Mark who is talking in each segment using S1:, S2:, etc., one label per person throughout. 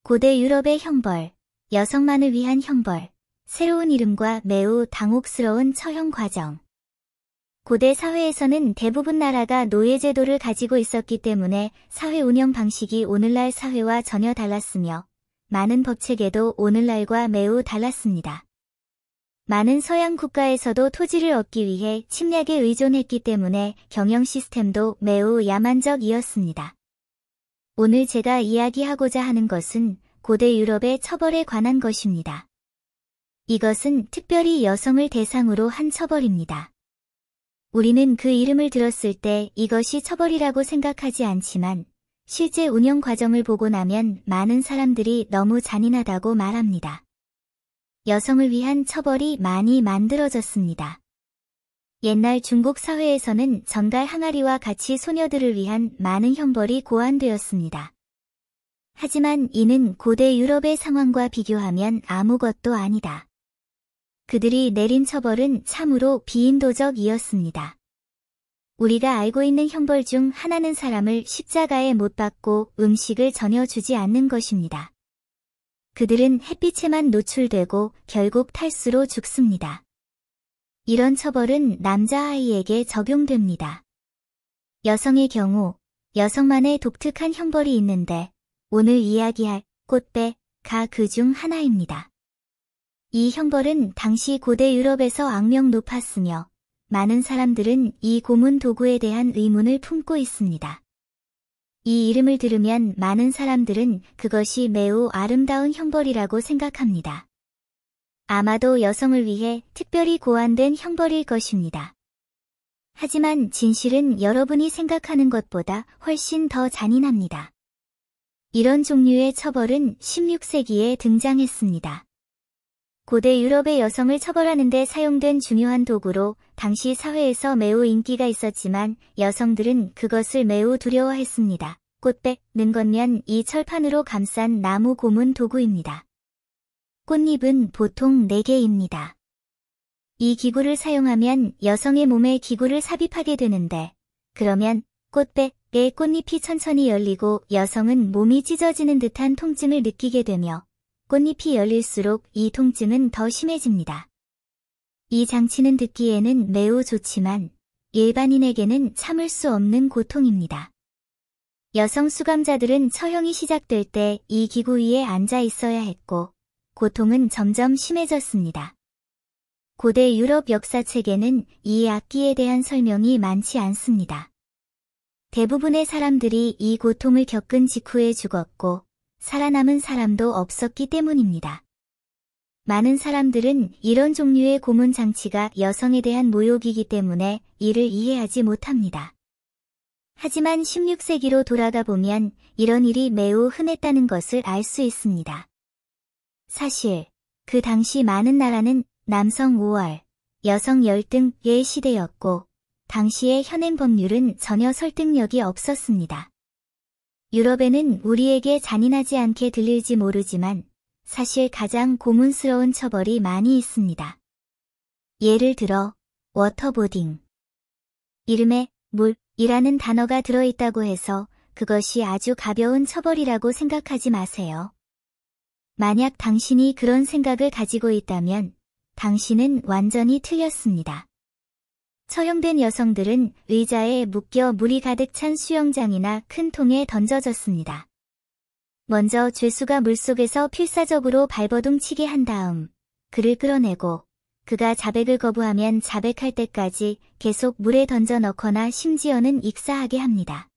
S1: 고대 유럽의 형벌, 여성만을 위한 형벌, 새로운 이름과 매우 당혹스러운 처형 과정. 고대 사회에서는 대부분 나라가 노예제도를 가지고 있었기 때문에 사회 운영 방식이 오늘날 사회와 전혀 달랐으며 많은 법체계도 오늘날과 매우 달랐습니다. 많은 서양 국가에서도 토지를 얻기 위해 침략에 의존했기 때문에 경영 시스템도 매우 야만적이었습니다. 오늘 제가 이야기하고자 하는 것은 고대 유럽의 처벌에 관한 것입니다. 이것은 특별히 여성을 대상으로 한 처벌입니다. 우리는 그 이름을 들었을 때 이것이 처벌이라고 생각하지 않지만 실제 운영 과정을 보고 나면 많은 사람들이 너무 잔인하다고 말합니다. 여성을 위한 처벌이 많이 만들어졌습니다. 옛날 중국 사회에서는 전갈 항아리와 같이 소녀들을 위한 많은 형벌이 고안되었습니다. 하지만 이는 고대 유럽의 상황과 비교하면 아무것도 아니다. 그들이 내린 처벌은 참으로 비인도적이었습니다. 우리가 알고 있는 형벌 중 하나는 사람을 십자가에 못 박고 음식을 전혀 주지 않는 것입니다. 그들은 햇빛에만 노출되고 결국 탈수로 죽습니다. 이런 처벌은 남자아이에게 적용됩니다. 여성의 경우 여성만의 독특한 형벌이 있는데 오늘 이야기할 꽃배가 그 중 하나입니다. 이 형벌은 당시 고대 유럽에서 악명 높았으며 많은 사람들은 이 고문 도구에 대한 의문을 품고 있습니다. 이 이름을 들으면 많은 사람들은 그것이 매우 아름다운 형벌이라고 생각합니다. 아마도 여성을 위해 특별히 고안된 형벌일 것입니다. 하지만 진실은 여러분이 생각하는 것보다 훨씬 더 잔인합니다. 이런 종류의 처벌은 16세기에 등장했습니다. 고대 유럽의 여성을 처벌하는 데 사용된 중요한 도구로 당시 사회에서 매우 인기가 있었지만 여성들은 그것을 매우 두려워했습니다. 꽃배는 건면 이 철판으로 감싼 나무 고문 도구입니다. 꽃잎은 보통 4개입니다. 이 기구를 사용하면 여성의 몸에 기구를 삽입하게 되는데 그러면 꽃배의 꽃잎이 천천히 열리고 여성은 몸이 찢어지는 듯한 통증을 느끼게 되며 꽃잎이 열릴수록 이 통증은 더 심해집니다. 이 장치는 듣기에는 매우 좋지만 일반인에게는 참을 수 없는 고통입니다. 여성 수감자들은 처형이 시작될 때 이 기구 위에 앉아 있어야 했고 고통은 점점 심해졌습니다. 고대 유럽 역사책에는 이 악기에 대한 설명이 많지 않습니다. 대부분의 사람들이 이 고통을 겪은 직후에 죽었고 살아남은 사람도 없었기 때문입니다. 많은 사람들은 이런 종류의 고문 장치가 여성에 대한 모욕이기 때문에 이를 이해하지 못합니다. 하지만 16세기로 돌아가 보면 이런 일이 매우 흔했다는 것을 알 수 있습니다. 사실 그 당시 많은 나라는 남성 5월, 여성 열등의 시대였고 당시의 현행 법률은 전혀 설득력이 없었습니다. 유럽에는 우리에게 잔인하지 않게 들릴지 모르지만 사실 가장 고문스러운 처벌이 많이 있습니다. 예를 들어 워터보딩. 이름에 물이라는 단어가 들어있다고 해서 그것이 아주 가벼운 처벌이라고 생각하지 마세요. 만약 당신이 그런 생각을 가지고 있다면 당신은 완전히 틀렸습니다. 처형된 여성들은 의자에 묶여 물이 가득 찬 수영장이나 큰 통에 던져졌습니다. 먼저 죄수가 물속에서 필사적으로 발버둥 치게 한 다음 그를 끌어내고 그가 자백을 거부하면 자백할 때까지 계속 물에 던져 넣거나 심지어는 익사하게 합니다.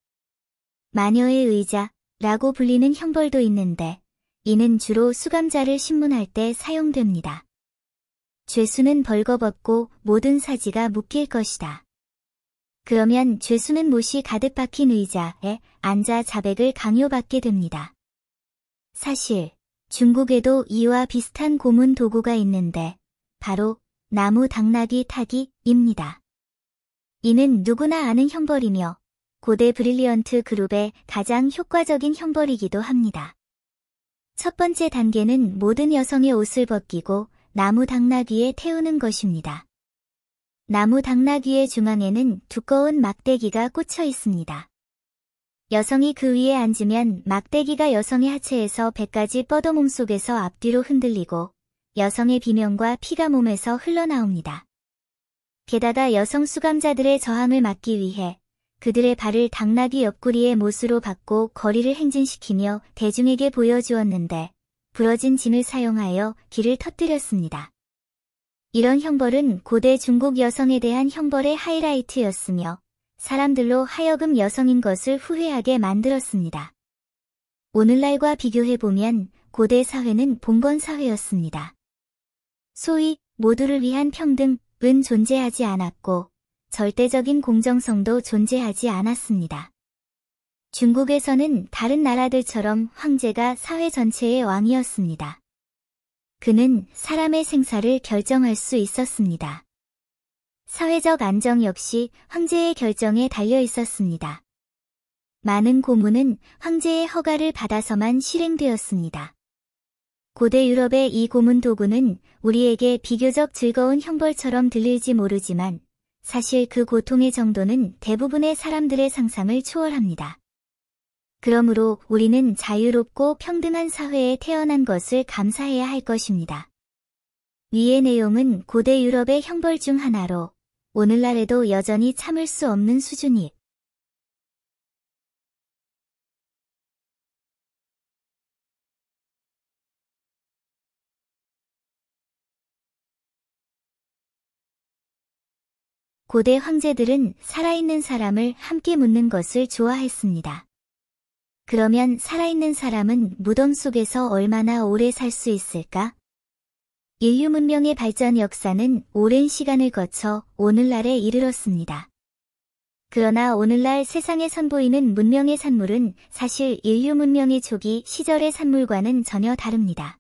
S1: 마녀의 의자라고 불리는 형벌도 있는데 이는 주로 수감자를 신문할 때 사용됩니다. 죄수는 벌거벗고 모든 사지가 묶일 것이다. 그러면 죄수는 못이 가득 박힌 의자에 앉아 자백을 강요받게 됩니다. 사실 중국에도 이와 비슷한 고문 도구가 있는데 바로 나무 당나귀 타기입니다. 이는 누구나 아는 형벌이며 고대 브릴리언트 그룹의 가장 효과적인 형벌이기도 합니다. 첫 번째 단계는 모든 여성의 옷을 벗기고 나무 당나귀에 태우는 것입니다. 나무 당나귀의 중앙에는 두꺼운 막대기가 꽂혀 있습니다. 여성이 그 위에 앉으면 막대기가 여성의 하체에서 배까지 뻗어 몸속에서 앞뒤로 흔들리고 여성의 비명과 피가 몸에서 흘러나옵니다. 게다가 여성 수감자들의 저항을 막기 위해 그들의 발을 당나귀 옆구리에 못으로 박고 거리를 행진시키며 대중에게 보여주었는데 부러진 짐을 사용하여 길을 터뜨렸습니다. 이런 형벌은 고대 중국 여성에 대한 형벌의 하이라이트였으며 사람들로 하여금 여성인 것을 후회하게 만들었습니다. 오늘날과 비교해보면 고대 사회는 봉건 사회였습니다. 소위 모두를 위한 평등은 존재하지 않았고 절대적인 공정성도 존재하지 않았습니다. 중국에서는 다른 나라들처럼 황제가 사회 전체의 왕이었습니다. 그는 사람의 생사를 결정할 수 있었습니다. 사회적 안정 역시 황제의 결정에 달려 있었습니다. 많은 고문은 황제의 허가를 받아서만 실행되었습니다. 고대 유럽의 이 고문 도구는 우리에게 비교적 즐거운 형벌처럼 들릴지 모르지만 사실 그 고통의 정도는 대부분의 사람들의 상상을 초월합니다. 그러므로 우리는 자유롭고 평등한 사회에 태어난 것을 감사해야 할 것입니다. 위의 내용은 고대 유럽의 형벌 중 하나로 오늘날에도 여전히 참을 수 없는 수준이 고대 황제들은 살아있는 사람을 함께 묻는 것을 좋아했습니다. 그러면 살아있는 사람은 무덤 속에서 얼마나 오래 살 수 있을까? 인류 문명의 발전 역사는 오랜 시간을 거쳐 오늘날에 이르렀습니다. 그러나 오늘날 세상에 선보이는 문명의 산물은 사실 인류 문명의 초기 시절의 산물과는 전혀 다릅니다.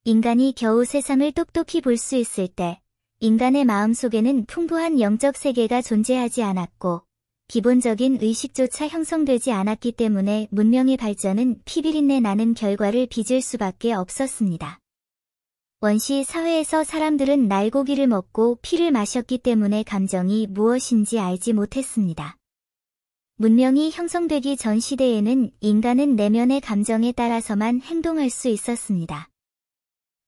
S1: 인간이 겨우 세상을 똑똑히 볼 수 있을 때 인간의 마음속에는 풍부한 영적 세계가 존재하지 않았고 기본적인 의식조차 형성되지 않았기 때문에 문명의 발전은 피비린내 나는 결과를 빚을 수밖에 없었습니다. 원시 사회에서 사람들은 날고기를 먹고 피를 마셨기 때문에 감정이 무엇인지 알지 못했습니다. 문명이 형성되기 전 시대에는 인간은 내면의 감정에 따라서만 행동할 수 있었습니다.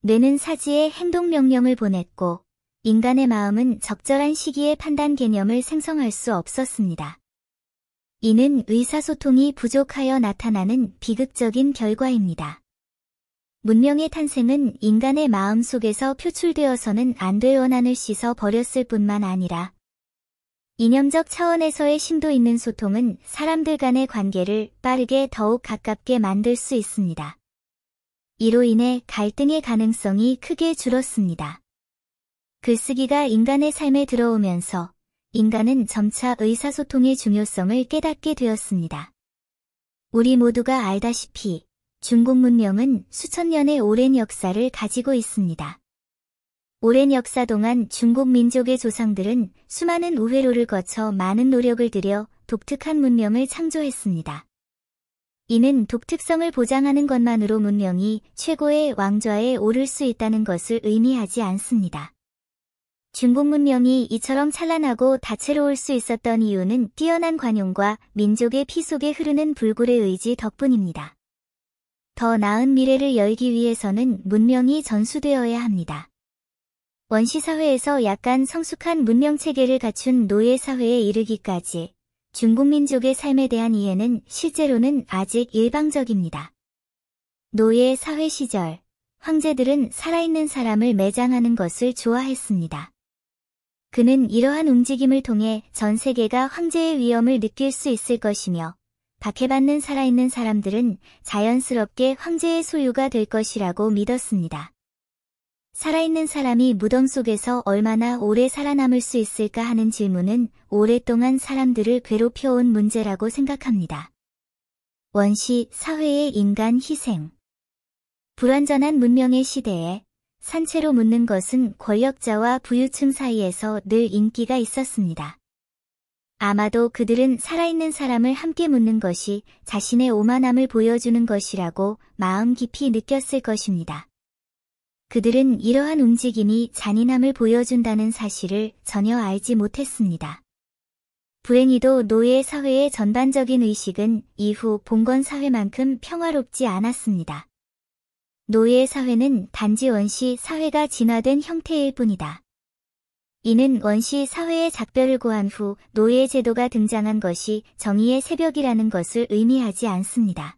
S1: 뇌는 사지에 행동 명령을 보냈고 인간의 마음은 적절한 시기에 판단 개념을 생성할 수 없었습니다. 이는 의사소통이 부족하여 나타나는 비극적인 결과입니다. 문명의 탄생은 인간의 마음 속에서 표출되어서는 안 될 원한을 씻어 버렸을 뿐만 아니라 이념적 차원에서의 심도 있는 소통은 사람들 간의 관계를 빠르게 더욱 가깝게 만들 수 있습니다. 이로 인해 갈등의 가능성이 크게 줄었습니다. 글쓰기가 인간의 삶에 들어오면서 인간은 점차 의사소통의 중요성을 깨닫게 되었습니다. 우리 모두가 알다시피 중국 문명은 수천 년의 오랜 역사를 가지고 있습니다. 오랜 역사 동안 중국 민족의 조상들은 수많은 우회로를 거쳐 많은 노력을 들여 독특한 문명을 창조했습니다. 이는 독특성을 보장하는 것만으로 문명이 최고의 왕좌에 오를 수 있다는 것을 의미하지 않습니다. 중국 문명이 이처럼 찬란하고 다채로울 수 있었던 이유는 뛰어난 관용과 민족의 피 속에 흐르는 불굴의 의지 덕분입니다. 더 나은 미래를 열기 위해서는 문명이 전수되어야 합니다. 원시사회에서 약간 성숙한 문명체계를 갖춘 노예사회에 이르기까지 중국 민족의 삶에 대한 이해는 실제로는 아직 일방적입니다. 노예 사회 시절, 황제들은 살아있는 사람을 매장하는 것을 좋아했습니다. 그는 이러한 움직임을 통해 전 세계가 황제의 위엄을 느낄 수 있을 것이며 박해받는 살아있는 사람들은 자연스럽게 황제의 소유가 될 것이라고 믿었습니다. 살아있는 사람이 무덤 속에서 얼마나 오래 살아남을 수 있을까 하는 질문은 오랫동안 사람들을 괴롭혀온 문제라고 생각합니다. 원시 사회의 인간 희생. 불완전한 문명의 시대에 산채로 묻는 것은 권력자와 부유층 사이에서 늘 인기가 있었습니다. 아마도 그들은 살아있는 사람을 함께 묻는 것이 자신의 오만함을 보여주는 것이라고 마음 깊이 느꼈을 것입니다. 그들은 이러한 움직임이 잔인함을 보여준다는 사실을 전혀 알지 못했습니다. 불행히도 노예 사회의 전반적인 의식은 이후 봉건 사회만큼 평화롭지 않았습니다. 노예 사회는 단지 원시 사회가 진화된 형태일 뿐이다. 이는 원시 사회의 작별을 고한 후 노예 제도가 등장한 것이 정의의 새벽이라는 것을 의미하지 않습니다.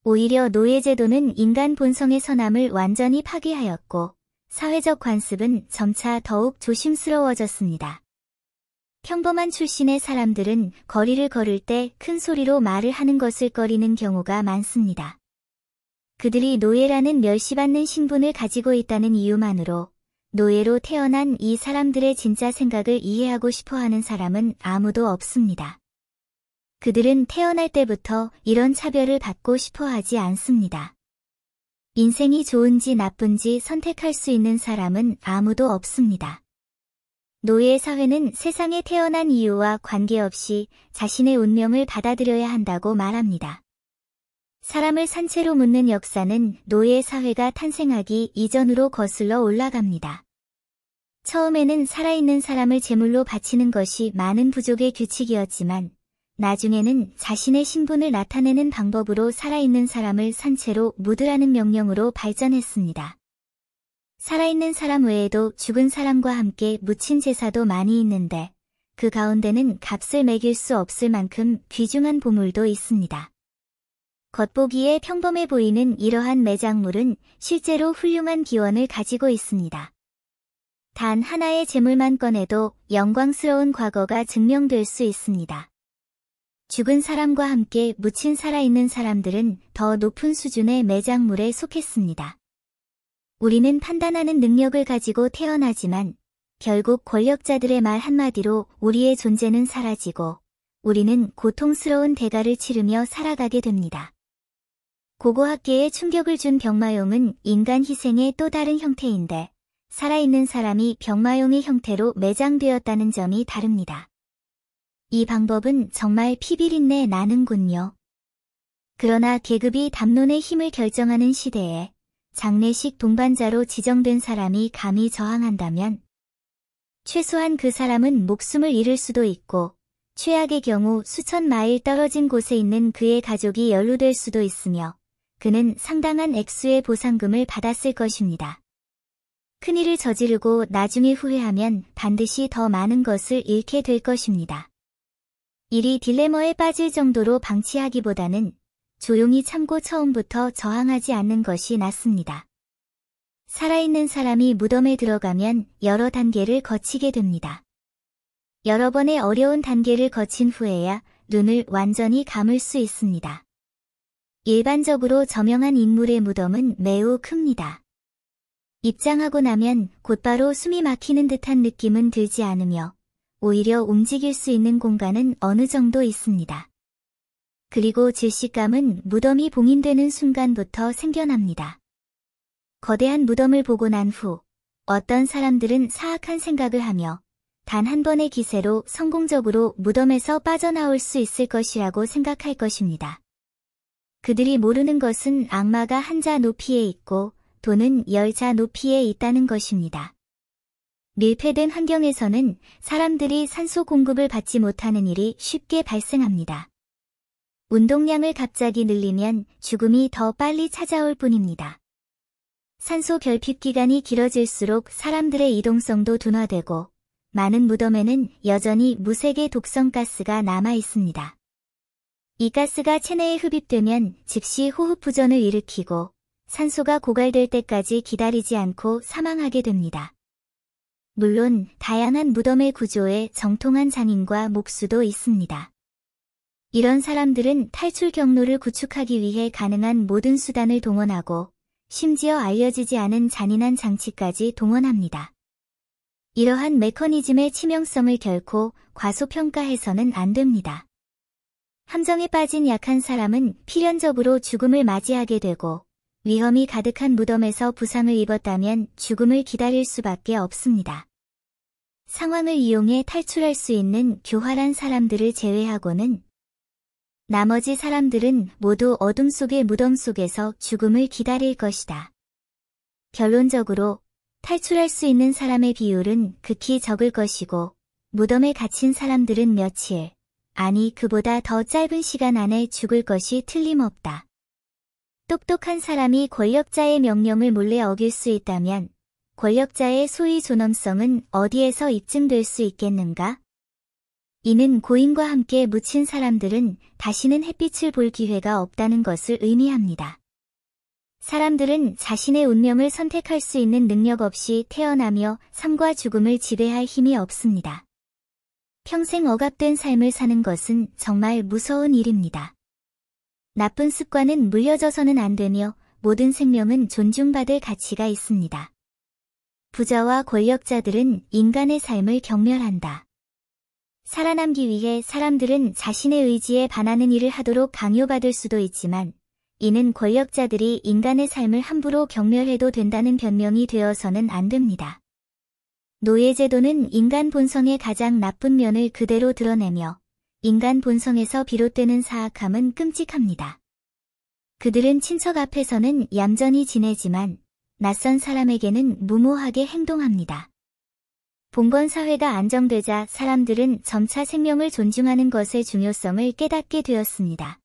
S1: 오히려 노예 제도는 인간 본성의 선함을 완전히 파괴하였고 사회적 관습은 점차 더욱 조심스러워졌습니다. 평범한 출신의 사람들은 거리를 걸을 때 큰 소리로 말을 하는 것을 꺼리는 경우가 많습니다. 그들이 노예라는 멸시받는 신분을 가지고 있다는 이유만으로 노예로 태어난 이 사람들의 진짜 생각을 이해하고 싶어하는 사람은 아무도 없습니다. 그들은 태어날 때부터 이런 차별을 받고 싶어하지 않습니다. 인생이 좋은지 나쁜지 선택할 수 있는 사람은 아무도 없습니다. 노예 사회는 세상에 태어난 이유와 관계없이 자신의 운명을 받아들여야 한다고 말합니다. 사람을 산채로 묻는 역사는 노예 사회가 탄생하기 이전으로 거슬러 올라갑니다. 처음에는 살아있는 사람을 제물로 바치는 것이 많은 부족의 규칙이었지만 나중에는 자신의 신분을 나타내는 방법으로 살아있는 사람을 산채로 묻으라는 명령으로 발전했습니다. 살아있는 사람 외에도 죽은 사람과 함께 묻힌 제사도 많이 있는데 그 가운데는 값을 매길 수 없을 만큼 귀중한 보물도 있습니다. 겉보기에 평범해 보이는 이러한 매장물은 실제로 훌륭한 기원을 가지고 있습니다. 단 하나의 제물만 꺼내도 영광스러운 과거가 증명될 수 있습니다. 죽은 사람과 함께 묻힌 살아있는 사람들은 더 높은 수준의 매장물에 속했습니다. 우리는 판단하는 능력을 가지고 태어나지만 결국 권력자들의 말 한마디로 우리의 존재는 사라지고 우리는 고통스러운 대가를 치르며 살아가게 됩니다. 고고학계에 충격을 준 병마용은 인간 희생의 또 다른 형태인데 살아있는 사람이 병마용의 형태로 매장되었다는 점이 다릅니다. 이 방법은 정말 피비린내 나는군요. 그러나 계급이 담론의 힘을 결정하는 시대에 장례식 동반자로 지정된 사람이 감히 저항한다면 최소한 그 사람은 목숨을 잃을 수도 있고 최악의 경우 수천 마일 떨어진 곳에 있는 그의 가족이 연루될 수도 있으며 그는 상당한 액수의 보상금을 받았을 것입니다. 큰일을 저지르고 나중에 후회하면 반드시 더 많은 것을 잃게 될 것입니다. 일이 딜레마에 빠질 정도로 방치하기보다는 조용히 참고 처음부터 저항하지 않는 것이 낫습니다. 살아있는 사람이 무덤에 들어가면 여러 단계를 거치게 됩니다. 여러 번의 어려운 단계를 거친 후에야 눈을 완전히 감을 수 있습니다. 일반적으로 저명한 인물의 무덤은 매우 큽니다. 입장하고 나면 곧바로 숨이 막히는 듯한 느낌은 들지 않으며 오히려 움직일 수 있는 공간은 어느 정도 있습니다. 그리고 질식감은 무덤이 봉인되는 순간부터 생겨납니다. 거대한 무덤을 보고 난 후 어떤 사람들은 사악한 생각을 하며 단 한 번의 기세로 성공적으로 무덤에서 빠져나올 수 있을 것이라고 생각할 것입니다. 그들이 모르는 것은 악마가 한 자 높이에 있고 돈은 10자 높이에 있다는 것입니다. 밀폐된 환경에서는 사람들이 산소 공급을 받지 못하는 일이 쉽게 발생합니다. 운동량을 갑자기 늘리면 죽음이 더 빨리 찾아올 뿐입니다. 산소 결핍 기간이 길어질수록 사람들의 이동성도 둔화되고 많은 무덤에는 여전히 무색의 독성 가스가 남아 있습니다. 이 가스가 체내에 흡입되면 즉시 호흡부전을 일으키고 산소가 고갈될 때까지 기다리지 않고 사망하게 됩니다. 물론 다양한 무덤의 구조에 정통한 장인과 목수도 있습니다. 이런 사람들은 탈출 경로를 구축하기 위해 가능한 모든 수단을 동원하고 심지어 알려지지 않은 잔인한 장치까지 동원합니다. 이러한 메커니즘의 치명성을 결코 과소평가해서는 안 됩니다. 함정에 빠진 약한 사람은 필연적으로 죽음을 맞이하게 되고 위험이 가득한 무덤에서 부상을 입었다면 죽음을 기다릴 수밖에 없습니다. 상황을 이용해 탈출할 수 있는 교활한 사람들을 제외하고는 나머지 사람들은 모두 어둠 속의 무덤 속에서 죽음을 기다릴 것이다. 결론적으로 탈출할 수 있는 사람의 비율은 극히 적을 것이고 무덤에 갇힌 사람들은 며칠, 아니 그보다 더 짧은 시간 안에 죽을 것이 틀림없다. 똑똑한 사람이 권력자의 명령을 몰래 어길 수 있다면 권력자의 소위 존엄성은 어디에서 입증될 수 있겠는가? 이는 고인과 함께 묻힌 사람들은 다시는 햇빛을 볼 기회가 없다는 것을 의미합니다. 사람들은 자신의 운명을 선택할 수 있는 능력 없이 태어나며 삶과 죽음을 지배할 힘이 없습니다. 평생 억압된 삶을 사는 것은 정말 무서운 일입니다. 나쁜 습관은 물려져서는 안 되며 모든 생명은 존중받을 가치가 있습니다. 부자와 권력자들은 인간의 삶을 경멸한다. 살아남기 위해 사람들은 자신의 의지에 반하는 일을 하도록 강요받을 수도 있지만 이는 권력자들이 인간의 삶을 함부로 경멸해도 된다는 변명이 되어서는 안 됩니다. 노예제도는 인간 본성의 가장 나쁜 면을 그대로 드러내며 인간 본성에서 비롯되는 사악함은 끔찍합니다. 그들은 친척 앞에서는 얌전히 지내지만 낯선 사람에게는 무모하게 행동합니다. 봉건 사회가 안정되자 사람들은 점차 생명을 존중하는 것의 중요성을 깨닫게 되었습니다.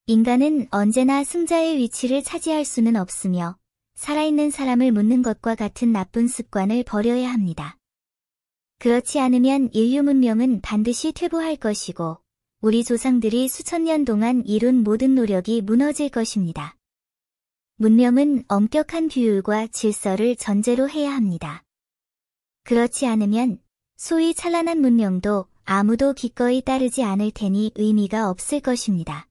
S1: 인간은 언제나 승자의 위치를 차지할 수는 없으며 살아있는 사람을 묻는 것과 같은 나쁜 습관을 버려야 합니다. 그렇지 않으면 인류 문명은 반드시 퇴보할 것이고 우리 조상들이 수천 년 동안 이룬 모든 노력이 무너질 것입니다. 문명은 엄격한 규율과 질서를 전제로 해야 합니다. 그렇지 않으면 소위 찬란한 문명도 아무도 기꺼이 따르지 않을 테니 의미가 없을 것입니다.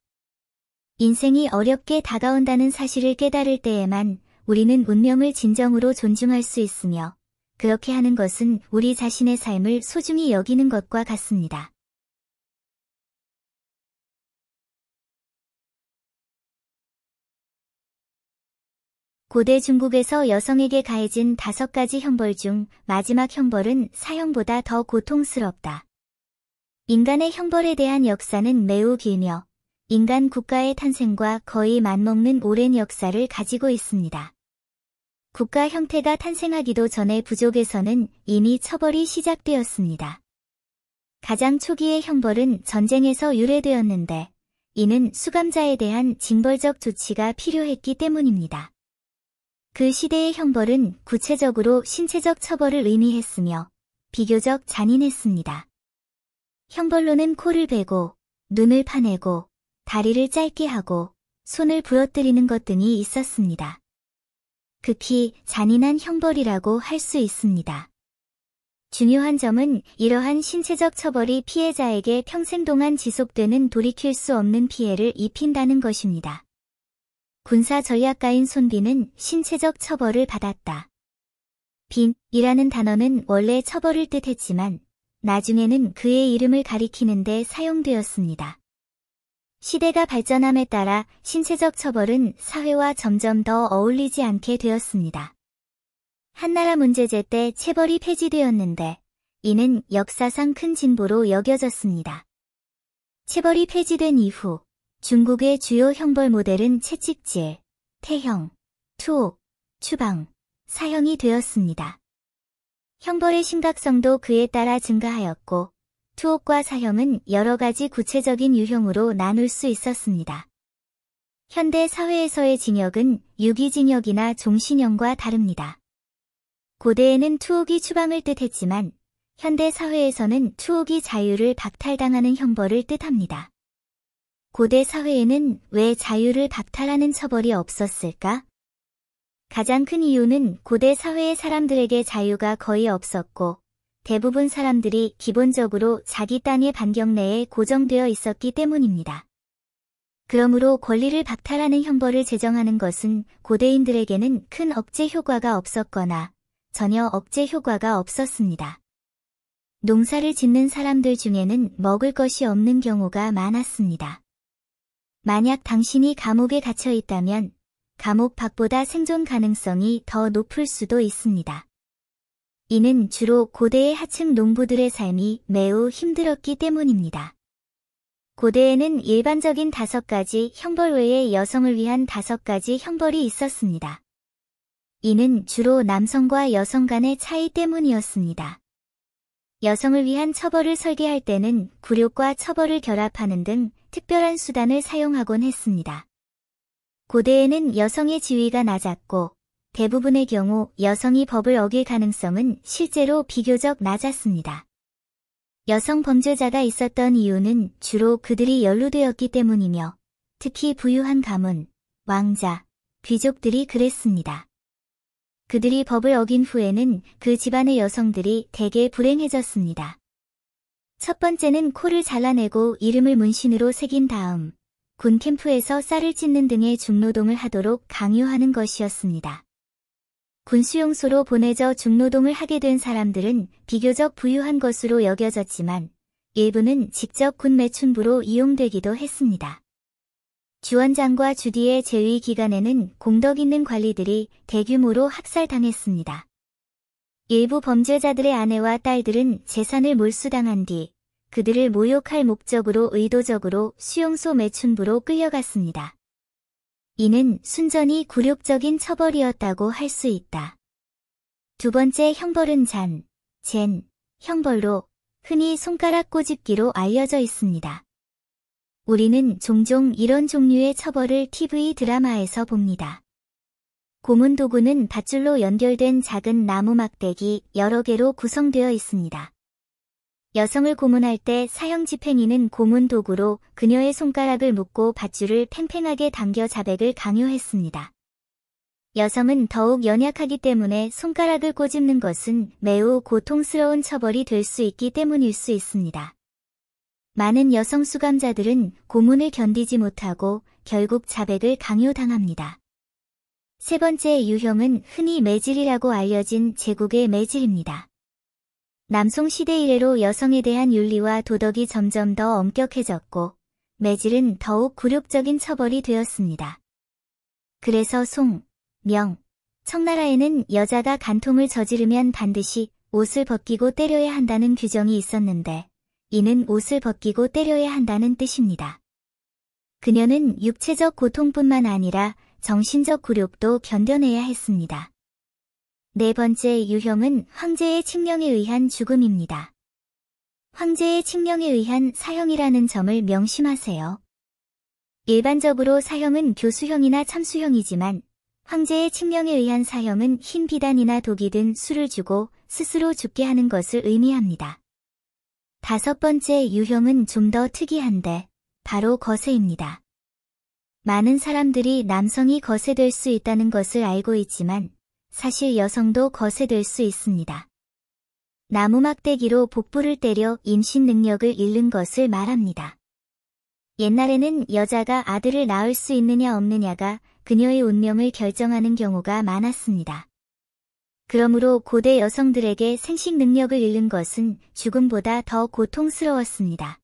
S1: 인생이 어렵게 다가온다는 사실을 깨달을 때에만 우리는 운명을 진정으로 존중할 수 있으며 그렇게 하는 것은 우리 자신의 삶을 소중히 여기는 것과 같습니다. 고대 중국에서 여성에게 가해진 5가지 형벌 중 마지막 형벌은 사형보다 더 고통스럽다. 인간의 형벌에 대한 역사는 매우 길며 인간 국가의 탄생과 거의 맞먹는 오랜 역사를 가지고 있습니다. 국가 형태가 탄생하기도 전에 부족에서는 이미 처벌이 시작되었습니다. 가장 초기의 형벌은 전쟁에서 유래되었는데 이는 수감자에 대한 징벌적 조치가 필요했기 때문입니다. 그 시대의 형벌은 구체적으로 신체적 처벌을 의미했으며 비교적 잔인했습니다. 형벌로는 코를 베고 눈을 파내고 다리를 짧게 하고 손을 부러뜨리는 것 등이 있었습니다. 극히 잔인한 형벌이라고 할 수 있습니다. 중요한 점은 이러한 신체적 처벌이 피해자에게 평생 동안 지속되는 돌이킬 수 없는 피해를 입힌다는 것입니다. 군사 전략가인 손빈은 신체적 처벌을 받았다. 빈이라는 단어는 원래 처벌을 뜻했지만 나중에는 그의 이름을 가리키는 데 사용되었습니다. 시대가 발전함에 따라 신체적 처벌은 사회와 점점 더 어울리지 않게 되었습니다. 한나라 문제제 때 체벌이 폐지되었는데 이는 역사상 큰 진보로 여겨졌습니다. 체벌이 폐지된 이후 중국의 주요 형벌 모델은 채찍질, 태형, 투옥, 추방, 사형이 되었습니다. 형벌의 심각성도 그에 따라 증가하였고 투옥과 사형은 여러 가지 구체적인 유형으로 나눌 수 있었습니다. 현대 사회에서의 징역은 유기징역이나 종신형과 다릅니다. 고대에는 투옥이 추방을 뜻했지만 현대 사회에서는 투옥이 자유를 박탈당하는 형벌을 뜻합니다. 고대 사회에는 왜 자유를 박탈하는 처벌이 없었을까? 가장 큰 이유는 고대 사회의 사람들에게 자유가 거의 없었고 대부분 사람들이 기본적으로 자기 땅의 반경 내에 고정되어 있었기 때문입니다. 그러므로 권리를 박탈하는 형벌을 제정하는 것은 고대인들에게는 큰 억제 효과가 없었거나 전혀 억제 효과가 없었습니다. 농사를 짓는 사람들 중에는 먹을 것이 없는 경우가 많았습니다. 만약 당신이 감옥에 갇혀 있다면 감옥 밖보다 생존 가능성이 더 높을 수도 있습니다. 이는 주로 고대의 하층 농부들의 삶이 매우 힘들었기 때문입니다. 고대에는 일반적인 5가지 형벌 외에 여성을 위한 5가지 형벌이 있었습니다. 이는 주로 남성과 여성 간의 차이 때문이었습니다. 여성을 위한 처벌을 설계할 때는 굴욕과 처벌을 결합하는 등 특별한 수단을 사용하곤 했습니다. 고대에는 여성의 지위가 낮았고 대부분의 경우 여성이 법을 어길 가능성은 실제로 비교적 낮았습니다. 여성 범죄자가 있었던 이유는 주로 그들이 연루되었기 때문이며 특히 부유한 가문, 왕자, 귀족들이 그랬습니다. 그들이 법을 어긴 후에는 그 집안의 여성들이 대개 불행해졌습니다. 첫 번째는 코를 잘라내고 이름을 문신으로 새긴 다음 군 캠프에서 쌀을 찢는 등의 중노동을 하도록 강요하는 것이었습니다. 군 수용소로 보내져 중노동을 하게 된 사람들은 비교적 부유한 것으로 여겨졌지만 일부는 직접 군 매춘부로 이용되기도 했습니다. 주원장과 주디의 재위 기간에는 공덕 있는 관리들이 대규모로 학살당했습니다. 일부 범죄자들의 아내와 딸들은 재산을 몰수당한 뒤 그들을 모욕할 목적으로 의도적으로 수용소 매춘부로 끌려갔습니다. 이는 순전히 굴욕적인 처벌이었다고 할 수 있다. 두 번째 형벌은 젠, 형벌로 흔히 손가락 꼬집기로 알려져 있습니다. 우리는 종종 이런 종류의 처벌을 TV 드라마에서 봅니다. 고문 도구는 밧줄로 연결된 작은 나무 막대기 여러 개로 구성되어 있습니다. 여성을 고문할 때 사형 집행인은 고문 도구로 그녀의 손가락을 묶고 밧줄을 팽팽하게 당겨 자백을 강요했습니다. 여성은 더욱 연약하기 때문에 손가락을 꼬집는 것은 매우 고통스러운 처벌이 될 수 있기 때문일 수 있습니다. 많은 여성 수감자들은 고문을 견디지 못하고 결국 자백을 강요당합니다. 세 번째 유형은 흔히 매질이라고 알려진 제국의 매질입니다. 남송 시대 이래로 여성에 대한 윤리와 도덕이 점점 더 엄격해졌고 매질은 더욱 굴욕적인 처벌이 되었습니다. 그래서 송, 명, 청나라에는 여자가 간통을 저지르면 반드시 옷을 벗기고 때려야 한다는 규정이 있었는데 이는 옷을 벗기고 때려야 한다는 뜻입니다. 그녀는 육체적 고통뿐만 아니라 정신적 굴욕도 견뎌내야 했습니다. 네 번째 유형은 황제의 칙령에 의한 죽음입니다. 황제의 칙령에 의한 사형이라는 점을 명심하세요. 일반적으로 사형은 교수형이나 참수형이지만 황제의 칙령에 의한 사형은 흰 비단이나 독이 든 술을 주고 스스로 죽게 하는 것을 의미합니다. 다섯 번째 유형은 좀 더 특이한데 바로 거세입니다. 많은 사람들이 남성이 거세될 수 있다는 것을 알고 있지만 사실 여성도 거세될 수 있습니다. 나무 막대기로 복부를 때려 임신 능력을 잃는 것을 말합니다. 옛날에는 여자가 아들을 낳을 수 있느냐 없느냐가 그녀의 운명을 결정하는 경우가 많았습니다. 그러므로 고대 여성들에게 생식 능력을 잃는 것은 죽음보다 더 고통스러웠습니다.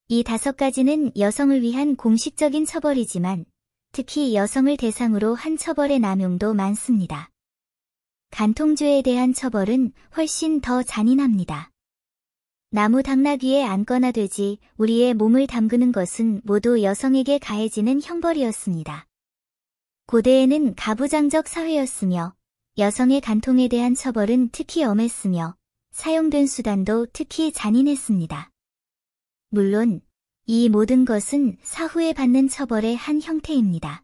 S1: 이 5가지는 여성을 위한 공식적인 처벌이지만 특히 여성을 대상으로 한 처벌의 남용도 많습니다. 간통죄에 대한 처벌은 훨씬 더 잔인합니다. 나무 당락 위에 앉거나 돼지, 우리의 몸을 담그는 것은 모두 여성에게 가해지는 형벌이었습니다. 고대에는 가부장적 사회였으며 여성의 간통에 대한 처벌은 특히 엄했으며 사용된 수단도 특히 잔인했습니다. 물론 이 모든 것은 사후에 받는 처벌의 한 형태입니다.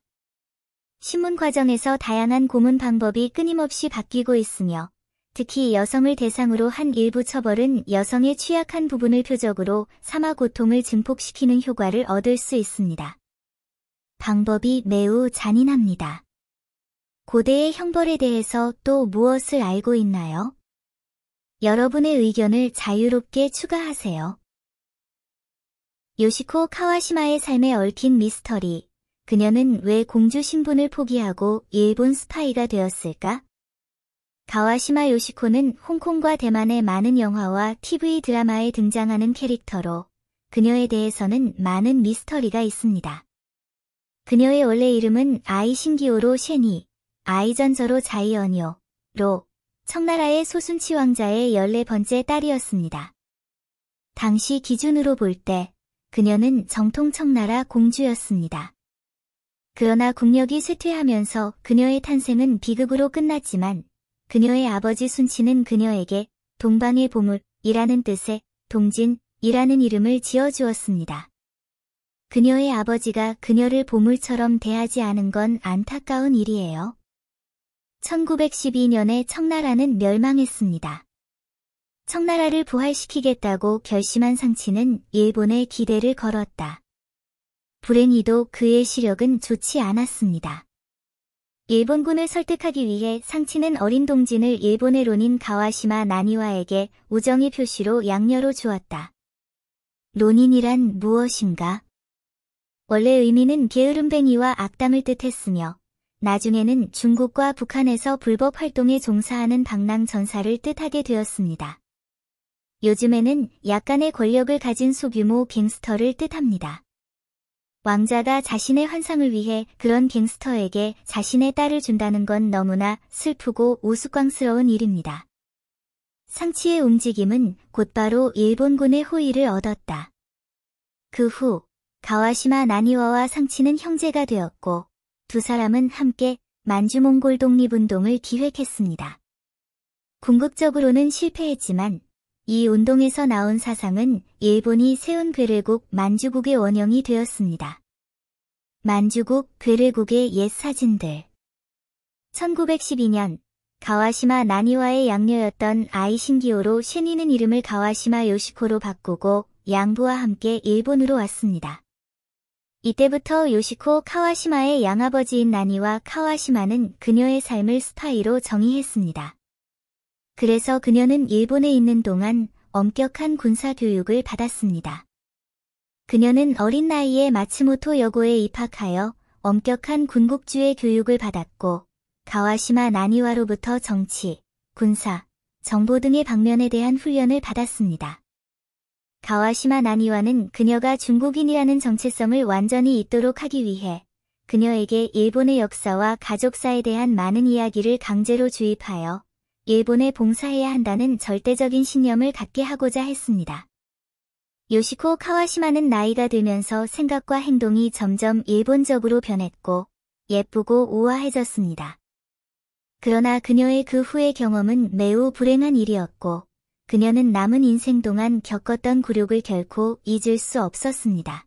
S1: 신문 과정에서 다양한 고문 방법이 끊임없이 바뀌고 있으며 특히 여성을 대상으로 한 일부 처벌은 여성의 취약한 부분을 표적으로 삼아 고통을 증폭시키는 효과를 얻을 수 있습니다. 방법이 매우 잔인합니다. 고대의 형벌에 대해서 또 무엇을 알고 있나요? 여러분의 의견을 자유롭게 추가하세요. 요시코 카와시마의 삶에 얽힌 미스터리. 그녀는 왜 공주 신분을 포기하고 일본 스파이가 되었을까? 가와시마 요시코는 홍콩과 대만의 많은 영화와 TV 드라마에 등장하는 캐릭터로 그녀에 대해서는 많은 미스터리가 있습니다. 그녀의 원래 이름은 아이 신기오로 셰니, 아이전저로 자이언요로 청나라의 소순치 왕자의 14번째 딸이었습니다. 당시 기준으로 볼 때 그녀는 정통 청나라 공주였습니다. 그러나 국력이 쇠퇴하면서 그녀의 탄생은 비극으로 끝났지만 그녀의 아버지 순치는 그녀에게 동방의 보물, 이라는 뜻의 동진이라는 이름을 지어주었습니다. 그녀의 아버지가 그녀를 보물처럼 대하지 않은 건 안타까운 일이에요. 1912년에 청나라는 멸망했습니다. 청나라를 부활시키겠다고 결심한 상치는 일본에 기대를 걸었다. 불행히도 그의 시력은 좋지 않았습니다. 일본군을 설득하기 위해 상치는 어린 동진을 일본의 론인 가와시마 나니와에게 우정의 표시로 양녀로 주었다. 론인이란 무엇인가? 원래 의미는 게으름뱅이와 악담을 뜻했으며 나중에는 중국과 북한에서 불법 활동에 종사하는 방랑 전사를 뜻하게 되었습니다. 요즘에는 약간의 권력을 가진 소규모 갱스터를 뜻합니다. 왕자가 자신의 환상을 위해 그런 갱스터에게 자신의 딸을 준다는 건 너무나 슬프고 우스꽝스러운 일입니다. 상치의 움직임은 곧바로 일본군의 호의를 얻었다. 그 후 가와시마 나니와와 상치는 형제가 되었고 두 사람은 함께 만주몽골 독립운동을 기획했습니다. 궁극적으로는 실패했지만 이 운동에서 나온 사상은 일본이 세운 괴뢰국 만주국의 원형이 되었습니다. 만주국, 괴뢰국의 옛 사진들. 1912년 가와시마 나니와의 양녀였던 아이 신기호로 신이는 이름을 가와시마 요시코로 바꾸고 양부와 함께 일본으로 왔습니다. 이때부터 요시코 카와시마의 양아버지인 나니와 카와시마는 그녀의 삶을 스파이로 정의했습니다. 그래서 그녀는 일본에 있는 동안 엄격한 군사 교육을 받았습니다. 그녀는 어린 나이에 마츠모토 여고에 입학하여 엄격한 군국주의 교육을 받았고 가와시마 나니와로부터 정치, 군사, 정보 등의 방면에 대한 훈련을 받았습니다. 가와시마 나니와는 그녀가 중국인이라는 정체성을 완전히 잊도록 하기 위해 그녀에게 일본의 역사와 가족사에 대한 많은 이야기를 강제로 주입하여 일본에 봉사해야 한다는 절대적인 신념을 갖게 하고자 했습니다. 요시코 카와시마는 나이가 들면서 생각과 행동이 점점 일본적으로 변했고 예쁘고 우아해졌습니다. 그러나 그녀의 그 후의 경험은 매우 불행한 일이었고 그녀는 남은 인생 동안 겪었던 굴욕을 결코 잊을 수 없었습니다.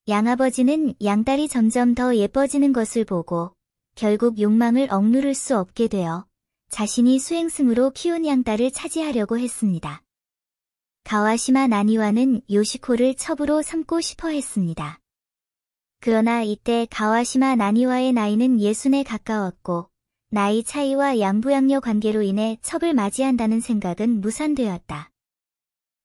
S1: 양아버지는 양딸이 점점 더 예뻐지는 것을 보고 결국 욕망을 억누를 수 없게 되어 자신이 수행승으로 키운 양딸을 차지하려고 했습니다. 가와시마 나니와는 요시코를 첩으로 삼고 싶어 했습니다. 그러나 이때 가와시마 나니와의 나이는 60에 가까웠고 나이 차이와 양부양녀 관계로 인해 첩을 맞이한다는 생각은 무산되었다.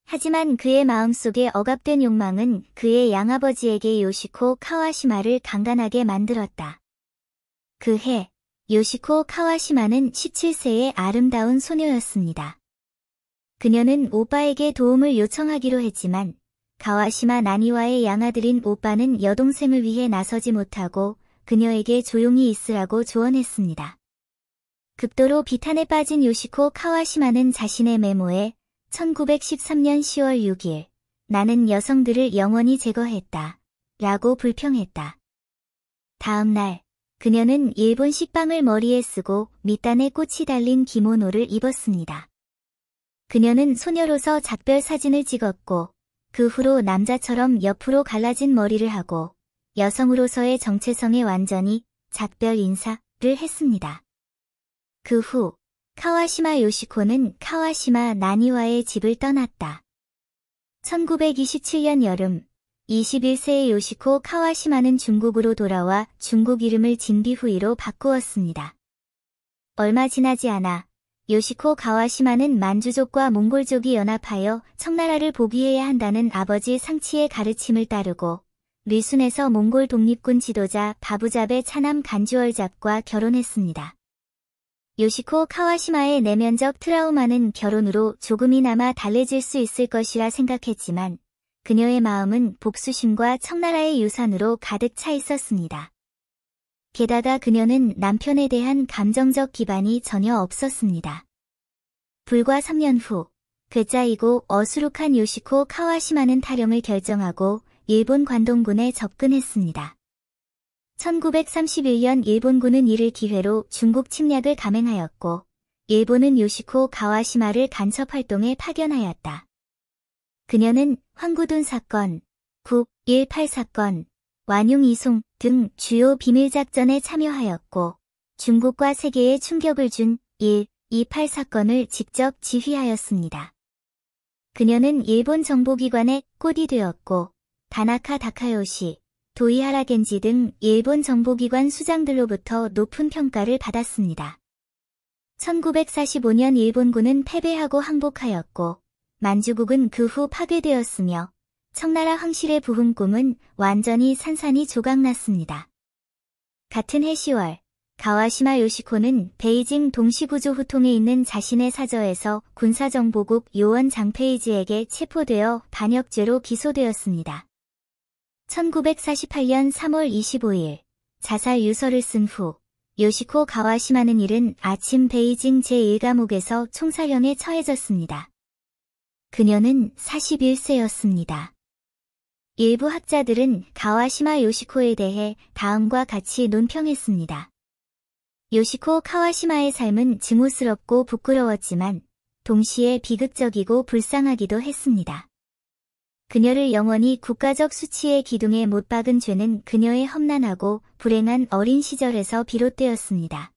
S1: 하지만 그의 마음속에 억압된 욕망은 그의 양아버지에게 요시코 카와시마를 강간하게 만들었다. 그 해 요시코 카와시마는 17세의 아름다운 소녀였습니다. 그녀는 오빠에게 도움을 요청하기로 했지만 가와시마 나니와의 양아들인 오빠는 여동생을 위해 나서지 못하고 그녀에게 조용히 있으라고 조언했습니다. 극도로 비탄에 빠진 요시코 카와시마는 자신의 메모에 1913년 10월 6일 나는 여성들을 영원히 제거했다 라고 불평했다. 다음 날 그녀는 일본 식빵을 머리에 쓰고 밑단에 꽃이 달린 기모노를 입었습니다. 그녀는 소녀로서 작별 사진을 찍었고 그 후로 남자처럼 옆으로 갈라진 머리를 하고 여성으로서의 정체성에 완전히 작별 인사를 했습니다. 그 후 카와시마 요시코는 카와시마 나니와의 집을 떠났다. 1927년 여름 21세의 요시코 카와시마는 중국으로 돌아와 중국 이름을 진비후이로 바꾸었습니다. 얼마 지나지 않아 요시코 가와시마는 만주족과 몽골족이 연합하여 청나라를 복위해야 한다는 아버지 상치의 가르침을 따르고 리순에서 몽골 독립군 지도자 바부잡의 차남 간주얼잡과 결혼했습니다. 요시코 카와시마의 내면적 트라우마는 결혼으로 조금이나마 달래질 수 있을 것이라 생각했지만 그녀의 마음은 복수심과 청나라의 유산으로 가득 차 있었습니다. 게다가 그녀는 남편에 대한 감정적 기반이 전혀 없었습니다. 불과 3년 후, 괴짜이고 어수룩한 요시코 카와시마는 탈영을 결정하고 일본 관동군에 접근했습니다. 1931년 일본군은 이를 기회로 중국 침략을 감행하였고, 일본은 요시코 가와시마를 간첩 활동에 파견하였다. 그녀는 황구둔 사건, 9.18 사건, 완용 이송 등 주요 비밀작전에 참여하였고 중국과 세계에 충격을 준 1.28 사건을 직접 지휘하였습니다. 그녀는 일본 정보기관의 꼴이 되었고 다나카 다카요시, 도이하라 겐지 등 일본 정보기관 수장들로부터 높은 평가를 받았습니다. 1945년 일본군은 패배하고 항복하였고 만주국은 그 후 파괴되었으며 청나라 황실의 부흥 꿈은 완전히 산산이 조각났습니다. 같은 해 10월, 가와시마 요시코는 베이징 동시구조 후통에 있는 자신의 사저에서 군사정보국 요원 장페이지에게 체포되어 반역죄로 기소되었습니다. 1948년 3월 25일, 자살 유서를 쓴 후, 요시코 가와시마는 이른 아침 베이징 제1감옥에서 총살형에 처해졌습니다. 그녀는 41세였습니다. 일부 학자들은 가와시마 요시코에 대해 다음과 같이 논평했습니다. 요시코 카와시마의 삶은 증오스럽고 부끄러웠지만 동시에 비극적이고 불쌍하기도 했습니다. 그녀를 영원히 국가적 수치의 기둥에 못 박은 죄는 그녀의 험난하고 불행한 어린 시절에서 비롯되었습니다.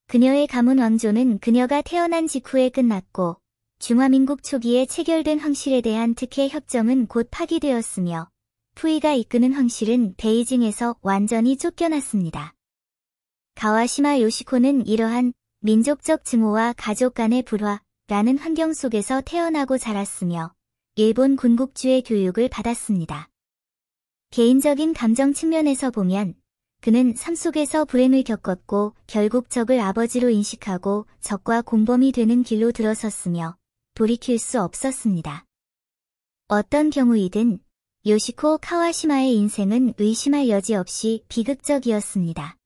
S1: 그녀의 가문 왕조는 그녀가 태어난 직후에 끝났고 중화민국 초기에 체결된 황실에 대한 특혜 협정은 곧 파기되었으며 푸이가 이끄는 황실은 베이징에서 완전히 쫓겨났습니다. 가와시마 요시코는 이러한 민족적 증오와 가족 간의 불화라는 환경 속에서 태어나고 자랐으며 일본 군국주의 교육을 받았습니다. 개인적인 감정 측면에서 보면 그는 삶 속에서 불행을 겪었고 결국 적을 아버지로 인식하고 적과 공범이 되는 길로 들어섰으며 돌이킬 수 없었습니다. 어떤 경우이든 요시코 카와시마의 인생은 의심할 여지 없이 비극적이었습니다.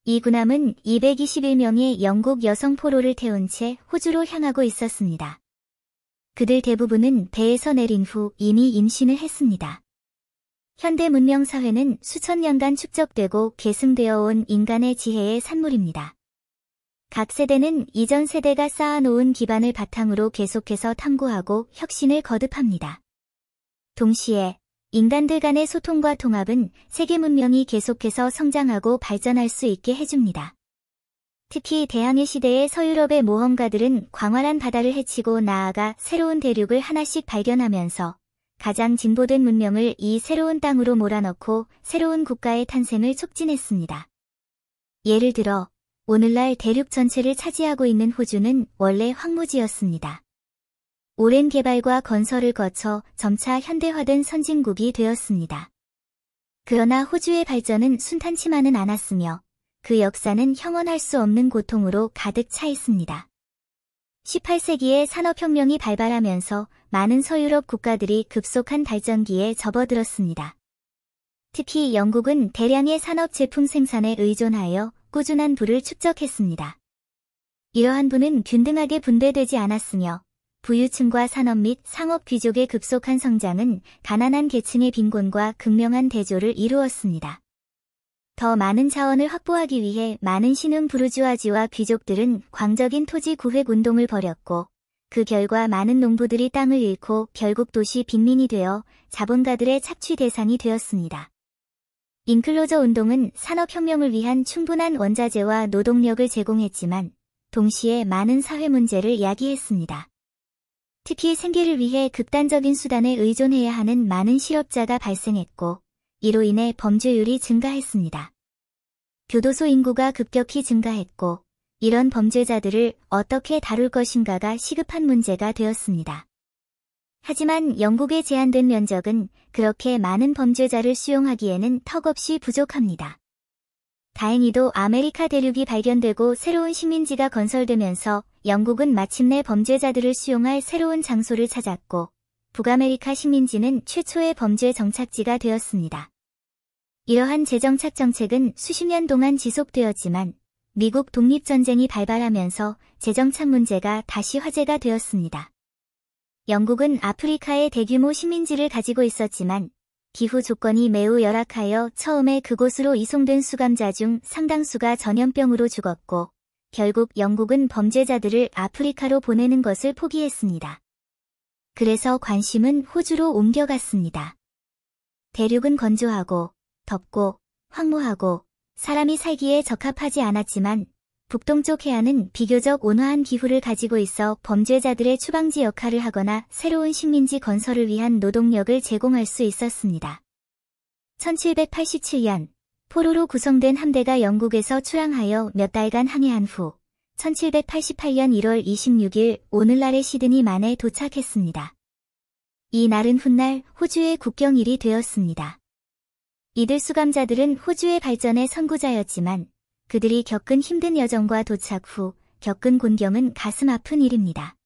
S1: 이 군함은 221명의 영국 여성 포로를 태운 채 호주로 향하고 있었습니다. 그들 대부분은 배에서 내린 후 이미 임신을 했습니다. 현대 문명 사회는 수천 년간 축적되고 계승되어 온 인간의 지혜의 산물입니다. 각 세대는 이전 세대가 쌓아놓은 기반을 바탕으로 계속해서 탐구하고 혁신을 거듭합니다. 동시에 인간들 간의 소통과 통합은 세계 문명이 계속해서 성장하고 발전할 수 있게 해줍니다. 특히 대항해 시대의 서유럽의 모험가들은 광활한 바다를 헤치고 나아가 새로운 대륙을 하나씩 발견하면서 가장 진보된 문명을 이 새로운 땅으로 몰아넣고 새로운 국가의 탄생을 촉진했습니다. 예를 들어 오늘날 대륙 전체를 차지하고 있는 호주는 원래 황무지였습니다. 오랜 개발과 건설을 거쳐 점차 현대화된 선진국이 되었습니다. 그러나 호주의 발전은 순탄치만은 않았으며 그 역사는 형언할 수 없는 고통으로 가득 차 있습니다. 18세기에 산업혁명이 발발하면서 많은 서유럽 국가들이 급속한 발전기에 접어들었습니다. 특히 영국은 대량의 산업 제품 생산에 의존하여 꾸준한 부를 축적했습니다. 이러한 부는 균등하게 분배되지 않았으며 부유층과 산업 및 상업 귀족의 급속한 성장은 가난한 계층의 빈곤과 극명한 대조를 이루었습니다. 더 많은 자원을 확보하기 위해 많은 신흥 부르주아지와 귀족들은 광적인 토지 구획 운동을 벌였고 그 결과 많은 농부들이 땅을 잃고 결국 도시 빈민이 되어 자본가들의 착취 대상이 되었습니다. 인클로저 운동은 산업혁명을 위한 충분한 원자재와 노동력을 제공했지만 동시에 많은 사회 문제를 야기했습니다. 특히 생계를 위해 극단적인 수단에 의존해야 하는 많은 실업자가 발생했고 이로 인해 범죄율이 증가했습니다. 교도소 인구가 급격히 증가했고 이런 범죄자들을 어떻게 다룰 것인가가 시급한 문제가 되었습니다. 하지만 영국의 제한된 면적은 그렇게 많은 범죄자를 수용하기에는 턱없이 부족합니다. 다행히도 아메리카 대륙이 발견되고 새로운 식민지가 건설되면서 영국은 마침내 범죄자들을 수용할 새로운 장소를 찾았고 북아메리카 식민지는 최초의 범죄 정착지가 되었습니다. 이러한 재정착 정책은 수십 년 동안 지속되었지만 미국 독립전쟁이 발발하면서 재정착 문제가 다시 화제가 되었습니다. 영국은 아프리카에 대규모 식민지를 가지고 있었지만 기후 조건이 매우 열악하여 처음에 그곳으로 이송된 수감자 중 상당수가 전염병으로 죽었고, 결국 영국은 범죄자들을 아프리카로 보내는 것을 포기했습니다. 그래서 관심은 호주로 옮겨갔습니다. 대륙은 건조하고, 덥고, 황무하고, 사람이 살기에 적합하지 않았지만, 북동쪽 해안은 비교적 온화한 기후를 가지고 있어 범죄자들의 추방지 역할을 하거나 새로운 식민지 건설을 위한 노동력을 제공할 수 있었습니다. 1787년, 포로로 구성된 함대가 영국에서 출항하여 몇 달간 항해한 후 1788년 1월 26일 오늘날의 시드니만에 도착했습니다. 이 날은 훗날 호주의 국경일이 되었습니다. 이들 수감자들은 호주의 발전의 선구자였지만 그들이 겪은 힘든 여정과 도착 후 겪은 곤경은 가슴 아픈 일입니다.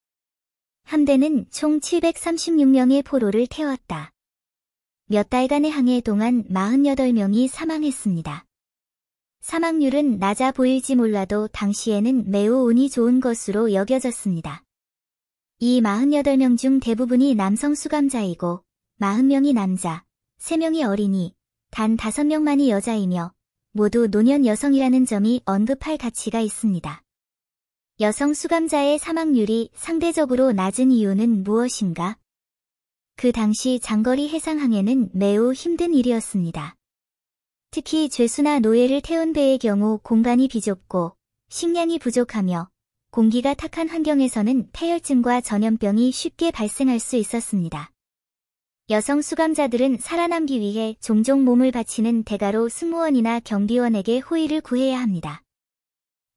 S1: 함대는 총 736명의 포로를 태웠다. 몇 달간의 항해 동안 48명이 사망했습니다. 사망률은 낮아 보일지 몰라도 당시에는 매우 운이 좋은 것으로 여겨졌습니다. 이 48명 중 대부분이 남성 수감자이고 40명이 남자, 3명이 어린이, 단 5명만이 여자이며 모두 노년 여성이라는 점이 언급할 가치가 있습니다. 여성 수감자의 사망률이 상대적으로 낮은 이유는 무엇인가? 그 당시 장거리 해상 항해는 매우 힘든 일이었습니다. 특히 죄수나 노예를 태운 배의 경우 공간이 비좁고 식량이 부족하며 공기가 탁한 환경에서는 폐혈증과 전염병이 쉽게 발생할 수 있었습니다. 여성 수감자들은 살아남기 위해 종종 몸을 바치는 대가로 승무원이나 경비원에게 호의를 구해야 합니다.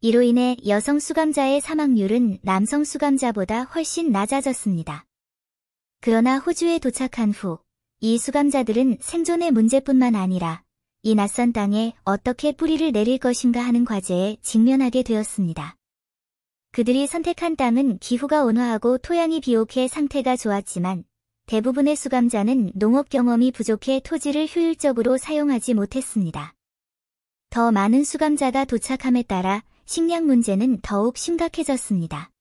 S1: 이로 인해 여성 수감자의 사망률은 남성 수감자보다 훨씬 낮아졌습니다. 그러나 호주에 도착한 후 이 수감자들은 생존의 문제뿐만 아니라 이 낯선 땅에 어떻게 뿌리를 내릴 것인가 하는 과제에 직면하게 되었습니다. 그들이 선택한 땅은 기후가 온화하고 토양이 비옥해 상태가 좋았지만 대부분의 수감자는 농업 경험이 부족해 토지를 효율적으로 사용하지 못했습니다. 더 많은 수감자가 도착함에 따라 식량 문제는 더욱 심각해졌습니다.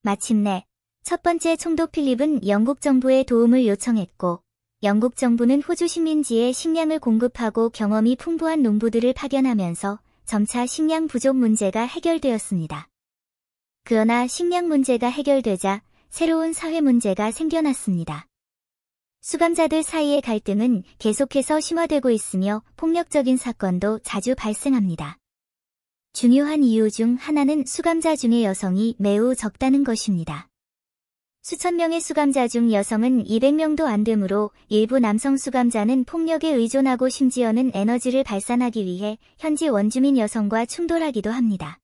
S1: 마침내 첫 번째 총독 필립은 영국 정부의 도움을 요청했고 영국 정부는 호주 식민지에 식량을 공급하고 경험이 풍부한 농부들을 파견하면서 점차 식량 부족 문제가 해결되었습니다. 그러나 식량 문제가 해결되자 새로운 사회 문제가 생겨났습니다. 수감자들 사이의 갈등은 계속해서 심화되고 있으며 폭력적인 사건도 자주 발생합니다. 중요한 이유 중 하나는 수감자 중의 여성이 매우 적다는 것입니다. 수천 명의 수감자 중 여성은 200명도 안 되므로 일부 남성 수감자는 폭력에 의존하고 심지어는 에너지를 발산하기 위해 현지 원주민 여성과 충돌하기도 합니다.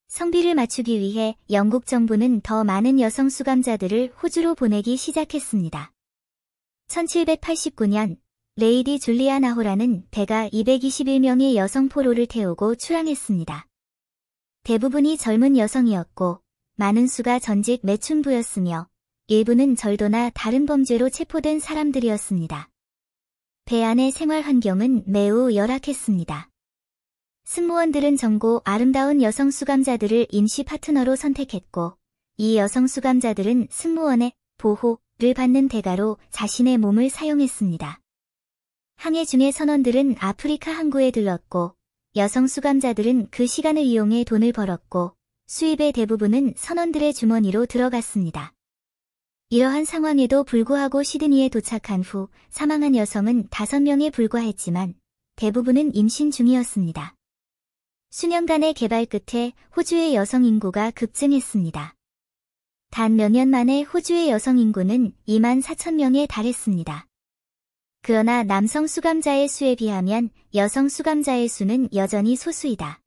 S1: 성비를 맞추기 위해 영국 정부는 더 많은 여성 수감자들을 호주로 보내기 시작했습니다. 1789년 레이디 줄리아 나호라는 배가 221명의 여성 포로를 태우고 출항했습니다. 대부분이 젊은 여성이었고 많은 수가 전직 매춘부였으며 일부는 절도나 다른 범죄로 체포된 사람들이었습니다. 배 안의 생활 환경은 매우 열악했습니다. 승무원들은 젊고 아름다운 여성 수감자들을 임시 파트너로 선택했고 이 여성 수감자들은 승무원의 보호를 받는 대가로 자신의 몸을 사용했습니다. 항해 중의 선원들은 아프리카 항구에 들렀고 여성 수감자들은 그 시간을 이용해 돈을 벌었고 수입의 대부분은 선원들의 주머니로 들어갔습니다. 이러한 상황에도 불구하고 시드니에 도착한 후 사망한 여성은 5명에 불과했지만 대부분은 임신 중이었습니다. 수년간의 개발 끝에 호주의 여성 인구가 급증했습니다. 단 몇 년 만에 호주의 여성 인구는 24,000명에 달했습니다. 그러나 남성 수감자의 수에 비하면 여성 수감자의 수는 여전히 소수이다.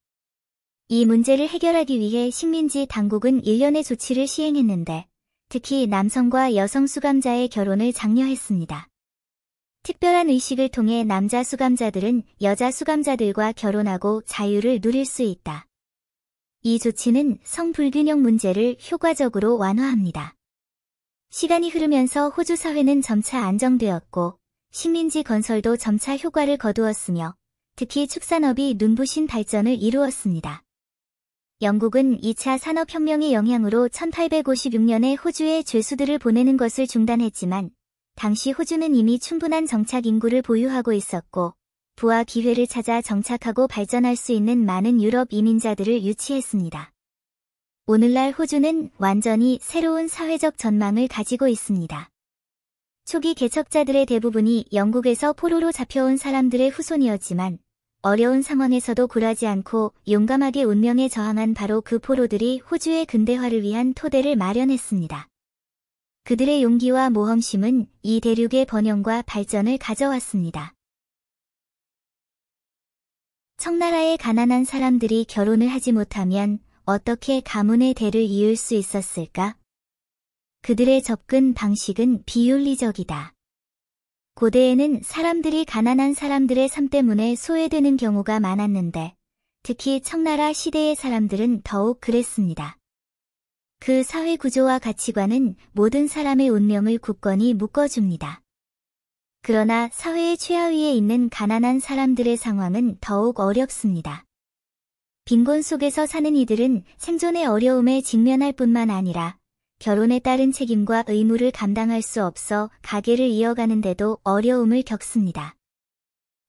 S1: 이 문제를 해결하기 위해 식민지 당국은 일련의 조치를 시행했는데 특히 남성과 여성 수감자의 결혼을 장려했습니다. 특별한 의식을 통해 남자 수감자들은 여자 수감자들과 결혼하고 자유를 누릴 수 있다. 이 조치는 성불균형 문제를 효과적으로 완화합니다. 시간이 흐르면서 호주 사회는 점차 안정되었고 식민지 건설도 점차 효과를 거두었으며 특히 축산업이 눈부신 발전을 이루었습니다. 영국은 2차 산업혁명의 영향으로 1856년에 호주에 죄수들을 보내는 것을 중단했지만 당시 호주는 이미 충분한 정착 인구를 보유하고 있었고 부와 기회를 찾아 정착하고 발전할 수 있는 많은 유럽 이민자들을 유치했습니다. 오늘날 호주는 완전히 새로운 사회적 전망을 가지고 있습니다. 초기 개척자들의 대부분이 영국에서 포로로 잡혀온 사람들의 후손이었지만 어려운 상황에서도 굴하지 않고 용감하게 운명에 저항한 바로 그 포로들이 호주의 근대화를 위한 토대를 마련했습니다. 그들의 용기와 모험심은 이 대륙의 번영과 발전을 가져왔습니다. 청나라의 가난한 사람들이 결혼을 하지 못하면 어떻게 가문의 대를 이을 수 있었을까? 그들의 접근 방식은 비윤리적이다. 고대에는 사람들이 가난한 사람들의 삶 때문에 소외되는 경우가 많았는데 특히 청나라 시대의 사람들은 더욱 그랬습니다. 그 사회 구조와 가치관은 모든 사람의 운명을 굳건히 묶어줍니다. 그러나 사회의 최하위에 있는 가난한 사람들의 상황은 더욱 어렵습니다. 빈곤 속에서 사는 이들은 생존의 어려움에 직면할 뿐만 아니라 결혼에 따른 책임과 의무를 감당할 수 없어 가계를 이어가는데도 어려움을 겪습니다.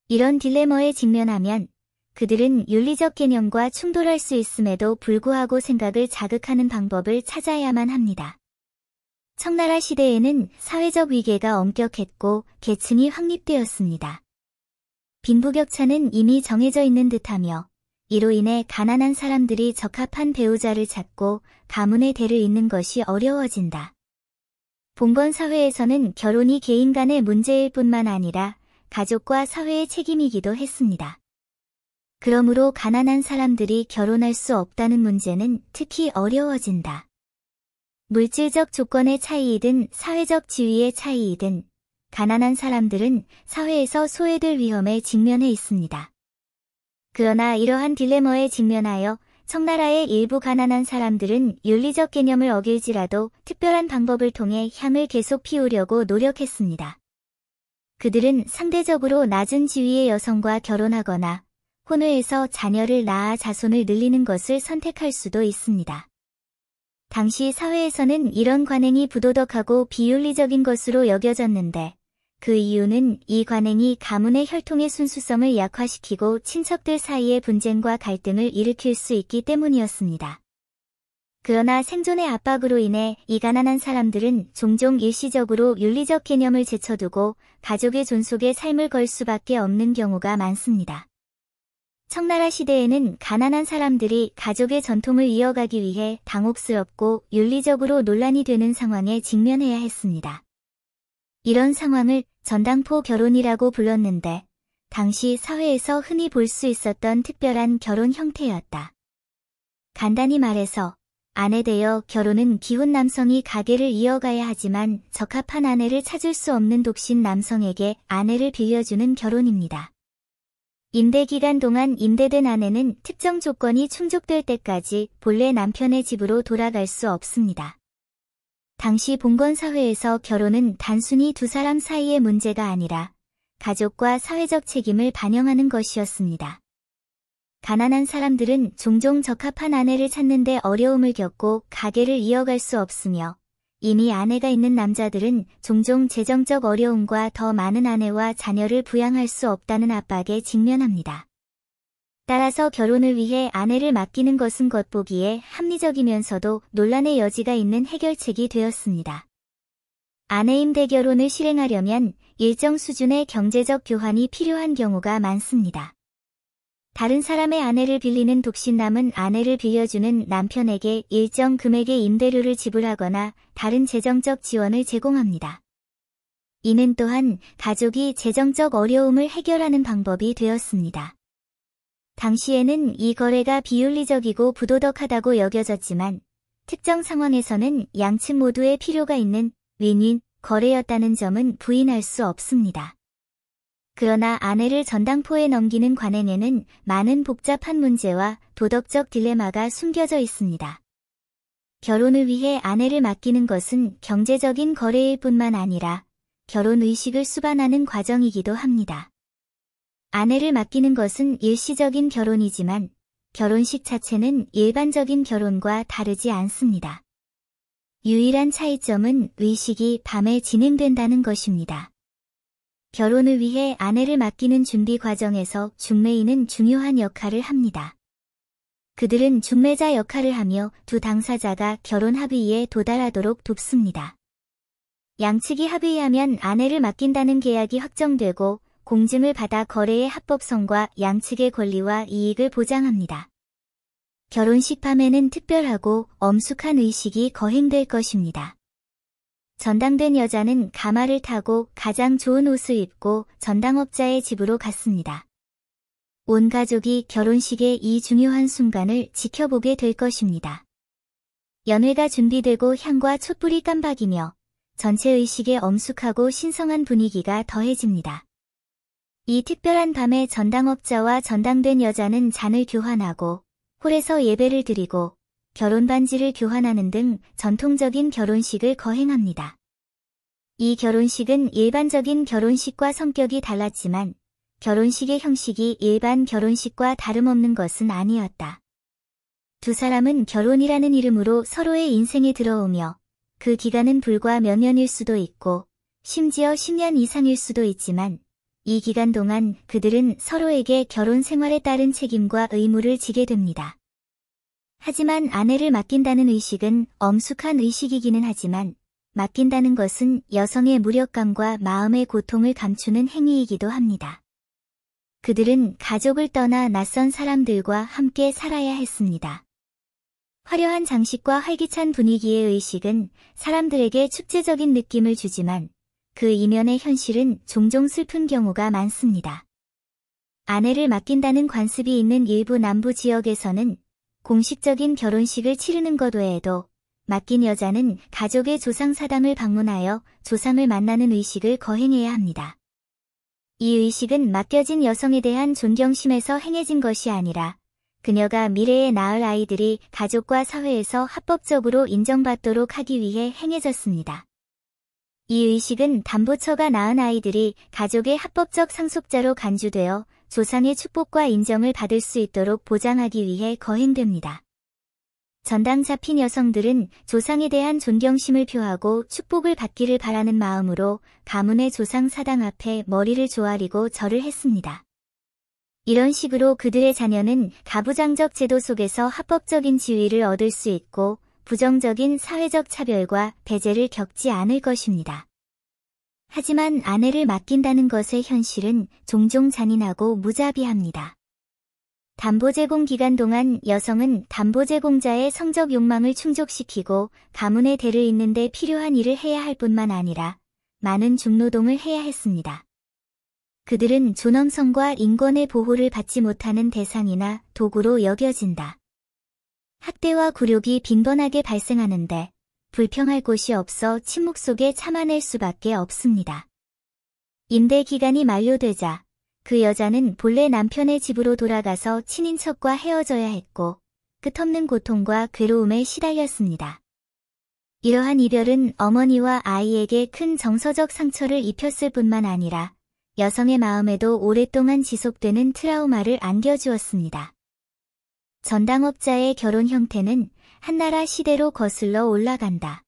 S1: 이런 딜레마에 직면하면 그들은 윤리적 개념과 충돌할 수 있음에도 불구하고 생각을 자극하는 방법을 찾아야만 합니다. 청나라 시대에는 사회적 위계가 엄격했고 계층이 확립되었습니다. 빈부격차는 이미 정해져 있는 듯하며 이로 인해 가난한 사람들이 적합한 배우자를 찾고 가문의 대를 잇는 것이 어려워진다. 봉건 사회에서는 결혼이 개인 간의 문제일 뿐만 아니라 가족과 사회의 책임이기도 했습니다. 그러므로 가난한 사람들이 결혼할 수 없다는 문제는 특히 어려워진다. 물질적 조건의 차이이든 사회적 지위의 차이이든 가난한 사람들은 사회에서 소외될 위험에 직면해 있습니다. 그러나 이러한 딜레마에 직면하여 청나라의 일부 가난한 사람들은 윤리적 개념을 어길지라도 특별한 방법을 통해 향을 계속 피우려고 노력했습니다. 그들은 상대적으로 낮은 지위의 여성과 결혼하거나 혼외해서 자녀를 낳아 자손을 늘리는 것을 선택할 수도 있습니다. 당시 사회에서는 이런 관행이 부도덕하고 비윤리적인 것으로 여겨졌는데 그 이유는 이 관행이 가문의 혈통의 순수성을 약화시키고 친척들 사이의 분쟁과 갈등을 일으킬 수 있기 때문이었습니다. 그러나 생존의 압박으로 인해 이 가난한 사람들은 종종 일시적으로 윤리적 개념을 제쳐두고 가족의 존속에 삶을 걸 수밖에 없는 경우가 많습니다. 청나라 시대에는 가난한 사람들이 가족의 전통을 이어가기 위해 당혹스럽고 윤리적으로 논란이 되는 상황에 직면해야 했습니다. 이런 상황을 전당포 결혼이라고 불렀는데 당시 사회에서 흔히 볼 수 있었던 특별한 결혼 형태였다. 간단히 말해서 아내 되어 결혼은 기혼 남성이 가계를 이어가야 하지만 적합한 아내를 찾을 수 없는 독신 남성에게 아내를 빌려주는 결혼입니다. 임대 기간 동안 임대된 아내는 특정 조건이 충족될 때까지 본래 남편의 집으로 돌아갈 수 없습니다. 당시 봉건 사회에서 결혼은 단순히 두 사람 사이의 문제가 아니라 가족과 사회적 책임을 반영하는 것이었습니다. 가난한 사람들은 종종 적합한 아내를 찾는 데 어려움을 겪고 가계를 이어갈 수 없으며 이미 아내가 있는 남자들은 종종 재정적 어려움과 더 많은 아내와 자녀를 부양할 수 없다는 압박에 직면합니다. 따라서 결혼을 위해 아내를 맡기는 것은 겉보기에 합리적이면서도 논란의 여지가 있는 해결책이 되었습니다. 아내임 대결혼을 실행하려면 일정 수준의 경제적 교환이 필요한 경우가 많습니다. 다른 사람의 아내를 빌리는 독신남은 아내를 빌려주는 남편에게 일정 금액의 임대료를 지불하거나 다른 재정적 지원을 제공합니다. 이는 또한 가족이 재정적 어려움을 해결하는 방법이 되었습니다. 당시에는 이 거래가 비윤리적이고 부도덕하다고 여겨졌지만 특정 상황에서는 양측 모두의 필요가 있는 윈윈 거래였다는 점은 부인할 수 없습니다. 그러나 아내를 전당포에 넘기는 관행에는 많은 복잡한 문제와 도덕적 딜레마가 숨겨져 있습니다. 결혼을 위해 아내를 맡기는 것은 경제적인 거래일 뿐만 아니라 결혼 의식을 수반하는 과정이기도 합니다. 아내를 맡기는 것은 일시적인 결혼이지만 결혼식 자체는 일반적인 결혼과 다르지 않습니다. 유일한 차이점은 의식이 밤에 진행된다는 것입니다. 결혼을 위해 아내를 맡기는 준비 과정에서 중매인은 중요한 역할을 합니다. 그들은 중매자 역할을 하며 두 당사자가 결혼 합의에 도달하도록 돕습니다. 양측이 합의하면 아내를 맡긴다는 계약이 확정되고 공증을 받아 거래의 합법성과 양측의 권리와 이익을 보장합니다. 결혼식 밤에는 특별하고 엄숙한 의식이 거행될 것입니다. 전당된 여자는 가마를 타고 가장 좋은 옷을 입고 전당업자의 집으로 갔습니다. 온 가족이 결혼식의 이 중요한 순간을 지켜보게 될 것입니다. 연회가 준비되고 향과 촛불이 깜박이며 전체 의식에 엄숙하고 신성한 분위기가 더해집니다. 이 특별한 밤에 전당업자와 전당된 여자는 잔을 교환하고 홀에서 예배를 드리고 결혼 반지를 교환하는 등 전통적인 결혼식을 거행합니다. 이 결혼식은 일반적인 결혼식과 성격이 달랐지만 결혼식의 형식이 일반 결혼식과 다름없는 것은 아니었다. 두 사람은 결혼이라는 이름으로 서로의 인생에 들어오며 그 기간은 불과 몇 년일 수도 있고 심지어 10년 이상일 수도 있지만 이 기간 동안 그들은 서로에게 결혼 생활에 따른 책임과 의무를 지게 됩니다. 하지만 아내를 맡긴다는 의식은 엄숙한 의식이기는 하지만 맡긴다는 것은 여성의 무력감과 마음의 고통을 감추는 행위이기도 합니다. 그들은 가족을 떠나 낯선 사람들과 함께 살아야 했습니다. 화려한 장식과 활기찬 분위기의 의식은 사람들에게 축제적인 느낌을 주지만 그 이면의 현실은 종종 슬픈 경우가 많습니다. 아내를 맡긴다는 관습이 있는 일부 남부 지역에서는 공식적인 결혼식을 치르는 것 외에도 맡긴 여자는 가족의 조상사당을 방문하여 조상을 만나는 의식을 거행해야 합니다. 이 의식은 맡겨진 여성에 대한 존경심에서 행해진 것이 아니라 그녀가 미래에 낳을 아이들이 가족과 사회에서 합법적으로 인정받도록 하기 위해 행해졌습니다. 이 의식은 담보처가 낳은 아이들이 가족의 합법적 상속자로 간주되어 조상의 축복과 인정을 받을 수 있도록 보장하기 위해 거행됩니다. 전당 잡힌 여성들은 조상에 대한 존경심을 표하고 축복을 받기를 바라는 마음으로 가문의 조상 사당 앞에 머리를 조아리고 절을 했습니다. 이런 식으로 그들의 자녀는 가부장적 제도 속에서 합법적인 지위를 얻을 수 있고 부정적인 사회적 차별과 배제를 겪지 않을 것입니다. 하지만 아내를 맡긴다는 것의 현실은 종종 잔인하고 무자비합니다. 담보 제공 기간 동안 여성은 담보 제공자의 성적 욕망을 충족시키고 가문의 대를 잇는 데 필요한 일을 해야 할 뿐만 아니라 많은 중노동을 해야 했습니다. 그들은 존엄성과 인권의 보호를 받지 못하는 대상이나 도구로 여겨진다. 학대와 굴욕이 빈번하게 발생하는데 불평할 곳이 없어 침묵 속에 참아낼 수밖에 없습니다. 임대 기간이 만료되자 그 여자는 본래 남편의 집으로 돌아가서 친인척과 헤어져야 했고 끝없는 고통과 괴로움에 시달렸습니다. 이러한 이별은 어머니와 아이에게 큰 정서적 상처를 입혔을 뿐만 아니라 여성의 마음에도 오랫동안 지속되는 트라우마를 안겨주었습니다. 전당업자의 결혼 형태는 한나라 시대로 거슬러 올라간다.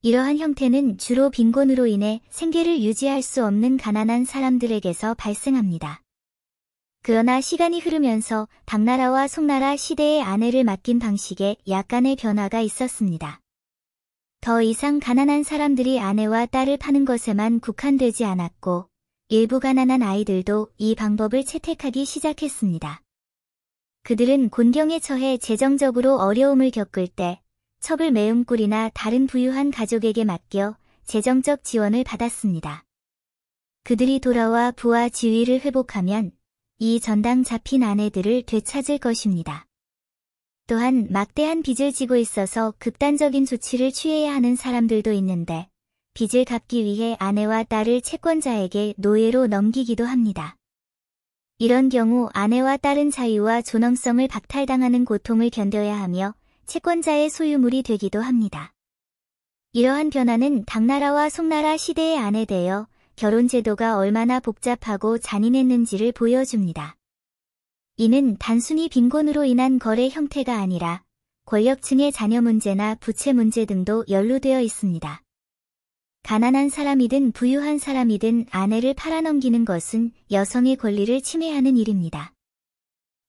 S1: 이러한 형태는 주로 빈곤으로 인해 생계를 유지할 수 없는 가난한 사람들에게서 발생합니다. 그러나 시간이 흐르면서 당나라와 송나라 시대의 아내를 맡긴 방식에 약간의 변화가 있었습니다. 더 이상 가난한 사람들이 아내와 딸을 파는 것에만 국한되지 않았고 일부 가난한 아이들도 이 방법을 채택하기 시작했습니다. 그들은 곤경에 처해 재정적으로 어려움을 겪을 때 첩을 매운 꿀이나 다른 부유한 가족에게 맡겨 재정적 지원을 받았습니다. 그들이 돌아와 부와 지위를 회복하면 이 전당 잡힌 아내들을 되찾을 것입니다. 또한 막대한 빚을 지고 있어서 극단적인 조치를 취해야 하는 사람들도 있는데 빚을 갚기 위해 아내와 딸을 채권자에게 노예로 넘기기도 합니다. 이런 경우 아내와 딸은 자유와 존엄성을 박탈당하는 고통을 견뎌야 하며 채권자의 소유물이 되기도 합니다. 이러한 변화는 당나라와 송나라 시대의 아내 되어 결혼 제도가 얼마나 복잡하고 잔인했는지를 보여줍니다. 이는 단순히 빈곤으로 인한 거래 형태가 아니라 권력층의 자녀 문제나 부채 문제 등도 연루되어 있습니다. 가난한 사람이든 부유한 사람이든 아내를 팔아넘기는 것은 여성의 권리를 침해하는 일입니다.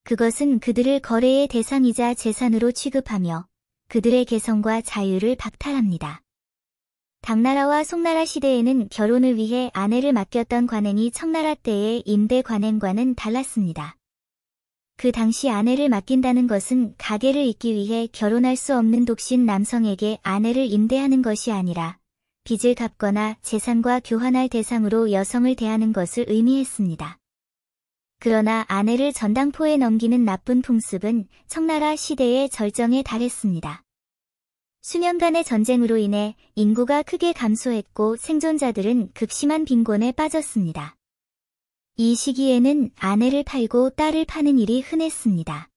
S1: 그것은 그들을 거래의 대상이자 재산으로 취급하며 그들의 개성과 자유를 박탈합니다. 당나라와 송나라 시대에는 결혼을 위해 아내를 맡겼던 관행이 청나라 때의 임대 관행과는 달랐습니다. 그 당시 아내를 맡긴다는 것은 가계를 잇기 위해 결혼할 수 없는 독신 남성에게 아내를 임대하는 것이 아니라 빚을 갚거나 재산과 교환할 대상으로 여성을 대하는 것을 의미했습니다. 그러나 아내를 전당포에 넘기는 나쁜 풍습은 청나라 시대의 절정에 달했습니다. 수년간의 전쟁으로 인해 인구가 크게 감소했고 생존자들은 극심한 빈곤에 빠졌습니다. 이 시기에는 아내를 팔고 딸을 파는 일이 흔했습니다.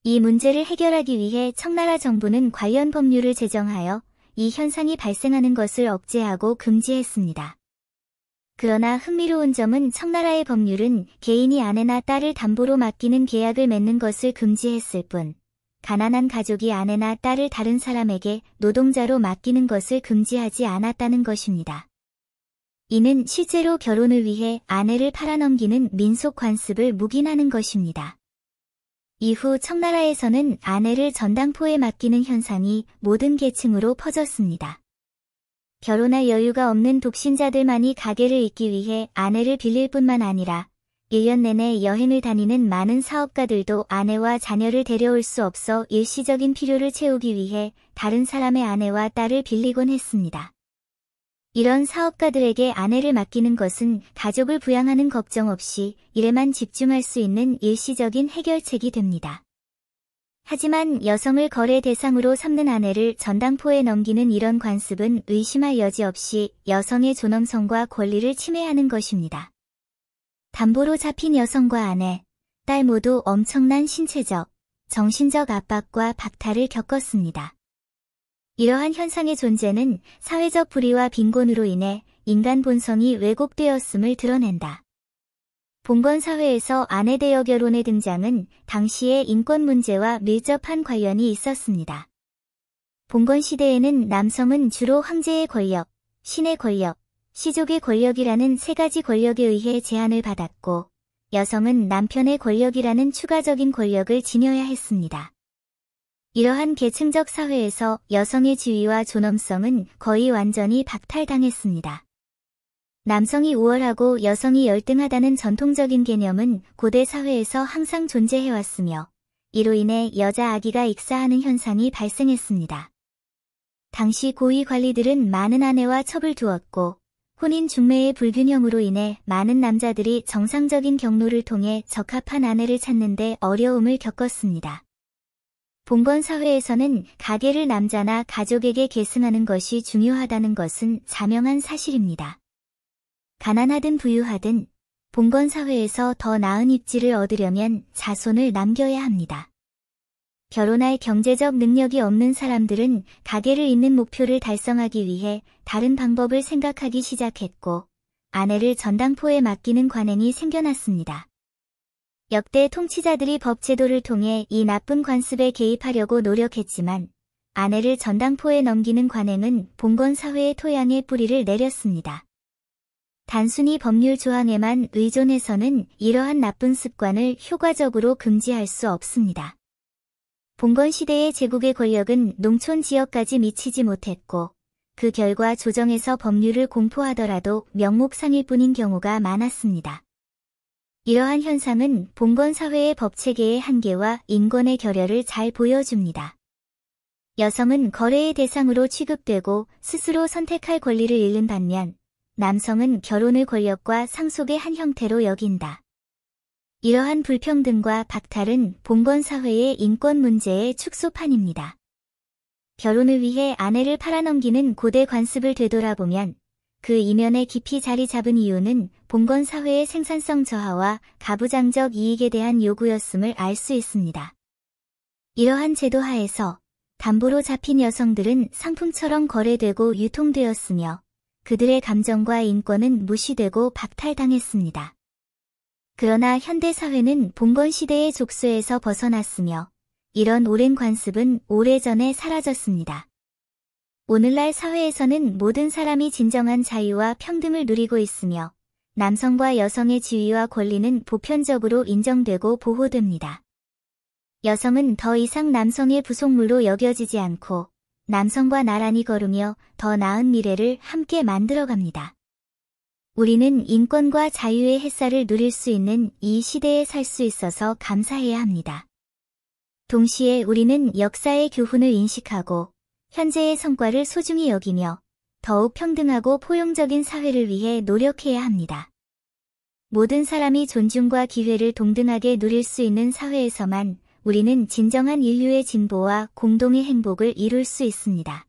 S1: 이 문제를 해결하기 위해 청나라 정부는 관련 법률을 제정하여 이 현상이 발생하는 것을 억제하고 금지했습니다. 그러나 흥미로운 점은 청나라의 법률은 개인이 아내나 딸을 담보로 맡기는 계약을 맺는 것을 금지했을 뿐, 가난한 가족이 아내나 딸을 다른 사람에게 노동자로 맡기는 것을 금지하지 않았다는 것입니다. 이는 실제로 결혼을 위해 아내를 팔아넘기는 민속 관습을 묵인하는 것입니다. 이후 청나라에서는 아내를 전당포에 맡기는 현상이 모든 계층으로 퍼졌습니다. 결혼할 여유가 없는 독신자들만이 가계를 잇기 위해 아내를 빌릴 뿐만 아니라 1년 내내 여행을 다니는 많은 사업가들도 아내와 자녀를 데려올 수 없어 일시적인 필요를 채우기 위해 다른 사람의 아내와 딸을 빌리곤 했습니다. 이런 사업가들에게 아내를 맡기는 것은 가족을 부양하는 걱정 없이 일에만 집중할 수 있는 일시적인 해결책이 됩니다. 하지만 여성을 거래 대상으로 삼는 아내를 전당포에 넘기는 이런 관습은 의심할 여지 없이 여성의 존엄성과 권리를 침해하는 것입니다. 담보로 잡힌 여성과 아내, 딸 모두 엄청난 신체적, 정신적 압박과 박탈을 겪었습니다. 이러한 현상의 존재는 사회적 불의와 빈곤으로 인해 인간 본성이 왜곡되었음을 드러낸다. 봉건 사회에서 아내 대여 결혼의 등장은 당시의 인권 문제와 밀접한 관련이 있었습니다. 봉건 시대에는 남성은 주로 황제의 권력, 신의 권력, 시족의 권력이라는 세 가지 권력에 의해 제한을 받았고, 여성은 남편의 권력이라는 추가적인 권력을 지녀야 했습니다. 이러한 계층적 사회에서 여성의 지위와 존엄성은 거의 완전히 박탈당했습니다. 남성이 우월하고 여성이 열등하다는 전통적인 개념은 고대 사회에서 항상 존재해왔으며, 이로 인해 여자 아기가 익사하는 현상이 발생했습니다. 당시 고위 관리들은 많은 아내와 첩을 두었고, 혼인 중매의 불균형으로 인해 많은 남자들이 정상적인 경로를 통해 적합한 아내를 찾는 데 어려움을 겪었습니다. 봉건 사회에서는 가계를 남자나 가족에게 계승하는 것이 중요하다는 것은 자명한 사실입니다. 가난하든 부유하든 봉건 사회에서 더 나은 입지를 얻으려면 자손을 남겨야 합니다. 결혼할 경제적 능력이 없는 사람들은 가계를 잇는 목표를 달성하기 위해 다른 방법을 생각하기 시작했고, 아내를 전당포에 맡기는 관행이 생겨났습니다. 역대 통치자들이 법 제도를 통해 이 나쁜 관습에 개입하려고 노력했지만, 아내를 전당포에 넘기는 관행은 봉건 사회의 토양에 뿌리를 내렸습니다. 단순히 법률 조항에만 의존해서는 이러한 나쁜 습관을 효과적으로 금지할 수 없습니다. 봉건 시대의 제국의 권력은 농촌 지역까지 미치지 못했고, 그 결과 조정에서 법률을 공포하더라도 명목상일 뿐인 경우가 많았습니다. 이러한 현상은 봉건 사회의 법체계의 한계와 인권의 결여를 잘 보여줍니다. 여성은 거래의 대상으로 취급되고 스스로 선택할 권리를 잃는 반면, 남성은 결혼을 권력과 상속의 한 형태로 여긴다. 이러한 불평등과 박탈은 봉건 사회의 인권 문제의 축소판입니다. 결혼을 위해 아내를 팔아넘기는 고대 관습을 되돌아보면 그 이면에 깊이 자리 잡은 이유는 봉건 사회의 생산성 저하와 가부장적 이익에 대한 요구였음을 알 수 있습니다. 이러한 제도 하에서 담보로 잡힌 여성들은 상품처럼 거래되고 유통되었으며 그들의 감정과 인권은 무시되고 박탈당했습니다. 그러나 현대 사회는 봉건 시대의 족쇄에서 벗어났으며 이런 오랜 관습은 오래전에 사라졌습니다. 오늘날 사회에서는 모든 사람이 진정한 자유와 평등을 누리고 있으며 남성과 여성의 지위와 권리는 보편적으로 인정되고 보호됩니다. 여성은 더 이상 남성의 부속물로 여겨지지 않고 남성과 나란히 걸으며 더 나은 미래를 함께 만들어갑니다. 우리는 인권과 자유의 햇살을 누릴 수 있는 이 시대에 살 수 있어서 감사해야 합니다. 동시에 우리는 역사의 교훈을 인식하고 현재의 성과를 소중히 여기며 더욱 평등하고 포용적인 사회를 위해 노력해야 합니다. 모든 사람이 존중과 기회를 동등하게 누릴 수 있는 사회에서만 우리는 진정한 인류의 진보와 공동의 행복을 이룰 수 있습니다.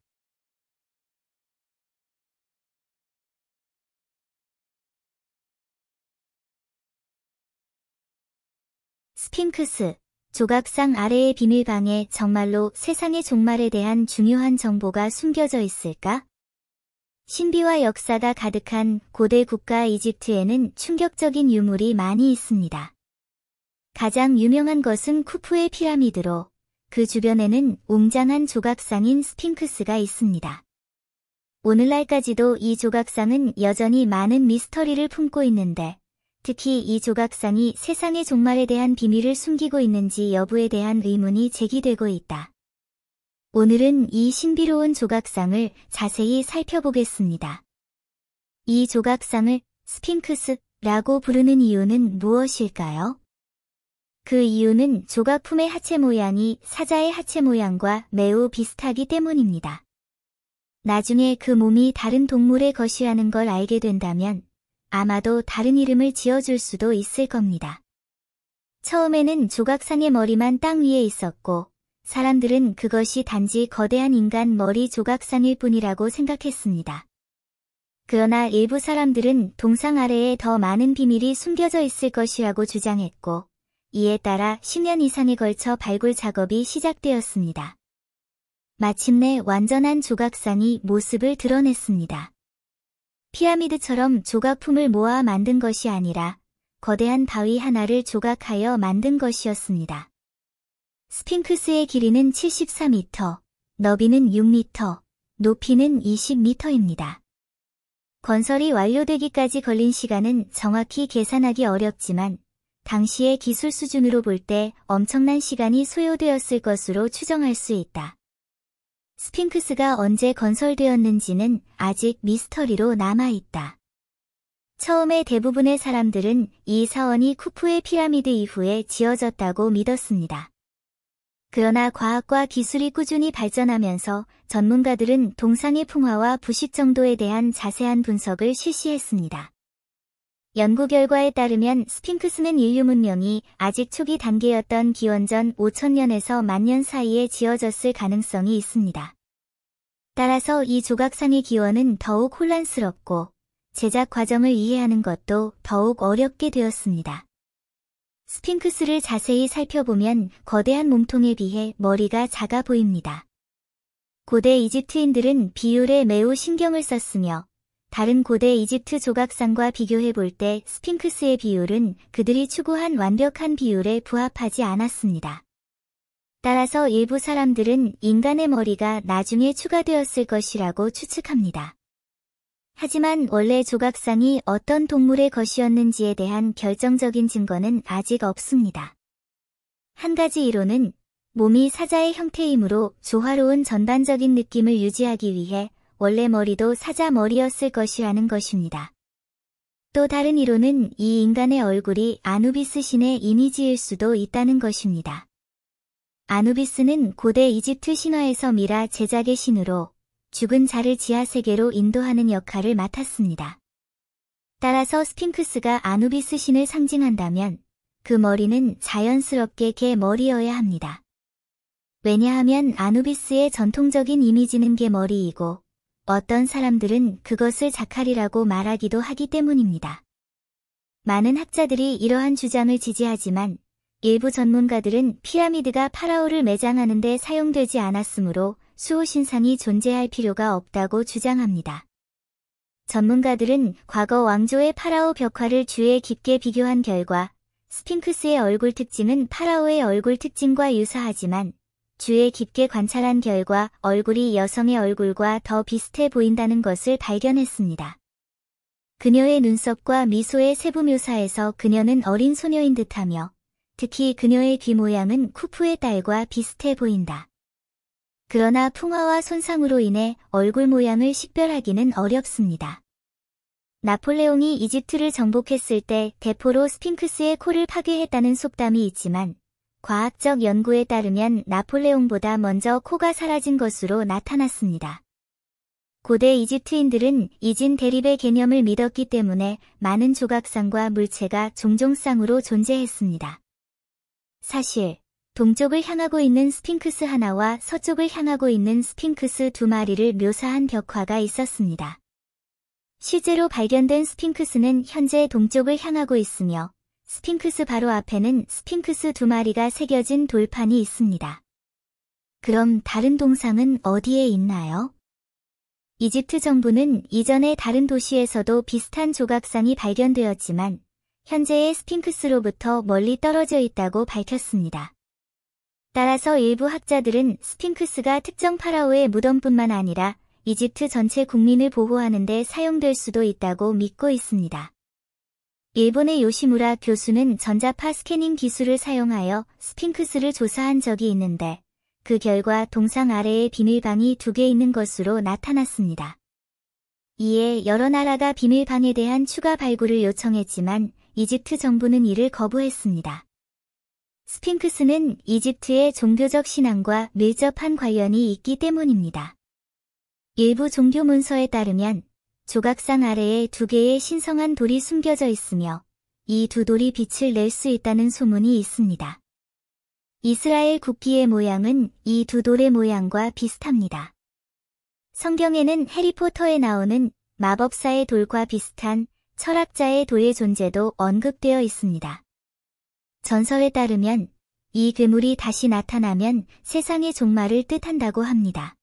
S1: 스핑크스, 조각상 아래의 비밀방에 정말로 세상의 종말에 대한 중요한 정보가 숨겨져 있을까? 신비와 역사가 가득한 고대 국가 이집트에는 충격적인 유물이 많이 있습니다. 가장 유명한 것은 쿠푸의 피라미드로 그 주변에는 웅장한 조각상인 스핑크스가 있습니다. 오늘날까지도 이 조각상은 여전히 많은 미스터리를 품고 있는데 특히 이 조각상이 세상의 종말에 대한 비밀을 숨기고 있는지 여부에 대한 의문이 제기되고 있다. 오늘은 이 신비로운 조각상을 자세히 살펴보겠습니다. 이 조각상을 스핑크스라고 부르는 이유는 무엇일까요? 그 이유는 조각품의 하체 모양이 사자의 하체 모양과 매우 비슷하기 때문입니다. 나중에 그 몸이 다른 동물의 것이라는 걸 알게 된다면 아마도 다른 이름을 지어줄 수도 있을 겁니다. 처음에는 조각상의 머리만 땅 위에 있었고 사람들은 그것이 단지 거대한 인간 머리 조각상일 뿐이라고 생각했습니다. 그러나 일부 사람들은 동상 아래에 더 많은 비밀이 숨겨져 있을 것이라고 주장했고 이에 따라 10년 이상에 걸쳐 발굴 작업이 시작되었습니다. 마침내 완전한 조각상이 모습을 드러냈습니다. 피라미드처럼 조각품을 모아 만든 것이 아니라 거대한 바위 하나를 조각하여 만든 것이었습니다. 스핑크스의 길이는 74m, 너비는 6m, 높이는 20m입니다. 건설이 완료되기까지 걸린 시간은 정확히 계산하기 어렵지만 당시의 기술 수준으로 볼 때 엄청난 시간이 소요되었을 것으로 추정할 수 있다. 스핑크스가 언제 건설되었는지는 아직 미스터리로 남아있다. 처음에 대부분의 사람들은 이 사원이 쿠푸의 피라미드 이후에 지어졌다고 믿었습니다. 그러나 과학과 기술이 꾸준히 발전하면서 전문가들은 동상의 풍화와 부식 정도에 대한 자세한 분석을 실시했습니다. 연구 결과에 따르면 스핑크스는 인류 문명이 아직 초기 단계였던 기원전 5000년에서 10,000년 사이에 지어졌을 가능성이 있습니다. 따라서 이 조각상의 기원은 더욱 혼란스럽고 제작 과정을 이해하는 것도 더욱 어렵게 되었습니다. 스핑크스를 자세히 살펴보면 거대한 몸통에 비해 머리가 작아 보입니다. 고대 이집트인들은 비율에 매우 신경을 썼으며 다른 고대 이집트 조각상과 비교해 볼 때 스핑크스의 비율은 그들이 추구한 완벽한 비율에 부합하지 않았습니다. 따라서 일부 사람들은 인간의 머리가 나중에 추가되었을 것이라고 추측합니다. 하지만 원래 조각상이 어떤 동물의 것이었는지에 대한 결정적인 증거는 아직 없습니다. 한 가지 이론은 몸이 사자의 형태이므로 조화로운 전반적인 느낌을 유지하기 위해 원래 머리도 사자 머리였을 것이라는 것입니다. 또 다른 이론은 이 인간의 얼굴이 아누비스 신의 이미지일 수도 있다는 것입니다. 아누비스는 고대 이집트 신화에서 미라 제작의 신으로 죽은 자를 지하세계로 인도하는 역할을 맡았습니다. 따라서 스핑크스가 아누비스 신을 상징한다면 그 머리는 자연스럽게 개 머리여야 합니다. 왜냐하면 아누비스의 전통적인 이미지는 개 머리이고 어떤 사람들은 그것을 자칼이라고 말하기도 하기 때문입니다. 많은 학자들이 이러한 주장을 지지하지만 일부 전문가들은 피라미드가 파라오를 매장하는 데 사용되지 않았으므로 수호신상이 존재할 필요가 없다고 주장합니다. 전문가들은 과거 왕조의 파라오 벽화를 주에 깊게 비교한 결과 스핑크스의 얼굴 특징은 파라오의 얼굴 특징과 유사하지만 주에 깊게 관찰한 결과 얼굴이 여성의 얼굴과 더 비슷해 보인다는 것을 발견했습니다. 그녀의 눈썹과 미소의 세부 묘사에서 그녀는 어린 소녀인 듯하며 특히 그녀의 귀 모양은 쿠프의 딸과 비슷해 보인다. 그러나 풍화와 손상으로 인해 얼굴 모양을 식별하기는 어렵습니다. 나폴레옹이 이집트를 정복했을 때 대포로 스핑크스의 코를 파괴했다는 속담이 있지만 과학적 연구에 따르면 나폴레옹보다 먼저 코가 사라진 것으로 나타났습니다. 고대 이집트인들은 이진 대립의 개념을 믿었기 때문에 많은 조각상과 물체가 종종 쌍으로 존재했습니다. 사실 동쪽을 향하고 있는 스핑크스 하나와 서쪽을 향하고 있는 스핑크스 두 마리를 묘사한 벽화가 있었습니다. 실제로 발견된 스핑크스는 현재 동쪽을 향하고 있으며 스핑크스 바로 앞에는 스핑크스 두 마리가 새겨진 돌판이 있습니다. 그럼 다른 동상은 어디에 있나요? 이집트 정부는 이전에 다른 도시에서도 비슷한 조각상이 발견되었지만 현재의 스핑크스로부터 멀리 떨어져 있다고 밝혔습니다. 따라서 일부 학자들은 스핑크스가 특정 파라오의 무덤뿐만 아니라 이집트 전체 국민을 보호하는 데 사용될 수도 있다고 믿고 있습니다. 일본의 요시무라 교수는 전자파 스캐닝 기술을 사용하여 스핑크스를 조사한 적이 있는데 그 결과 동상 아래에 비밀방이 2개 있는 것으로 나타났습니다. 이에 여러 나라가 비밀방에 대한 추가 발굴을 요청했지만 이집트 정부는 이를 거부했습니다. 스핑크스는 이집트의 종교적 신앙과 밀접한 관련이 있기 때문입니다. 일부 종교 문서에 따르면 조각상 아래에 2개의 신성한 돌이 숨겨져 있으며 이 두 돌이 빛을 낼 수 있다는 소문이 있습니다. 이스라엘 국기의 모양은 이 두 돌의 모양과 비슷합니다. 성경에는 해리포터에 나오는 마법사의 돌과 비슷한 철학자의 돌의 존재도 언급되어 있습니다. 전설에 따르면 이 괴물이 다시 나타나면 세상의 종말을 뜻한다고 합니다.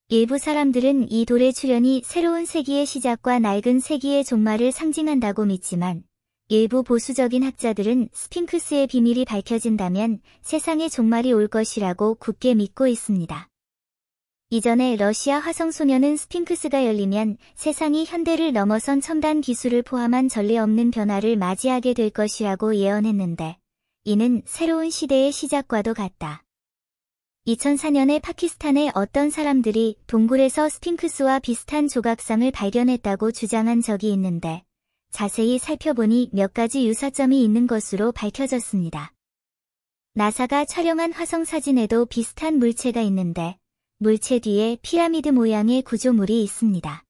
S1: 일부 사람들은 이 돌의 출현이 새로운 세기의 시작과 낡은 세기의 종말을 상징한다고 믿지만 일부 보수적인 학자들은 스핑크스의 비밀이 밝혀진다면 세상의 종말이 올 것이라고 굳게 믿고 있습니다. 이전에 러시아 화성소녀는 스핑크스가 열리면 세상이 현대를 넘어선 첨단 기술을 포함한 전례 없는 변화를 맞이하게 될 것이라고 예언했는데 이는 새로운 시대의 시작과도 같다. 2004년에 파키스탄의 어떤 사람들이 동굴에서 스핑크스와 비슷한 조각상을 발견했다고 주장한 적이 있는데 자세히 살펴보니 몇 가지 유사점이 있는 것으로 밝혀졌습니다. 나사가 촬영한 화성 사진에도 비슷한 물체가 있는데 물체 뒤에 피라미드 모양의 구조물이 있습니다.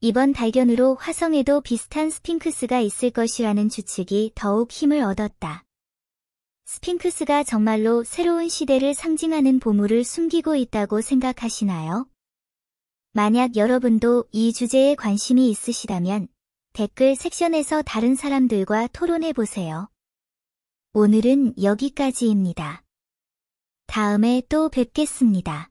S1: 이번 발견으로 화성에도 비슷한 스핑크스가 있을 것이라는 추측이 더욱 힘을 얻었다. 스핑크스가 정말로 새로운 시대를 상징하는 보물을 숨기고 있다고 생각하시나요? 만약 여러분도 이 주제에 관심이 있으시다면 댓글 섹션에서 다른 사람들과 토론해보세요. 오늘은 여기까지입니다. 다음에 또 뵙겠습니다.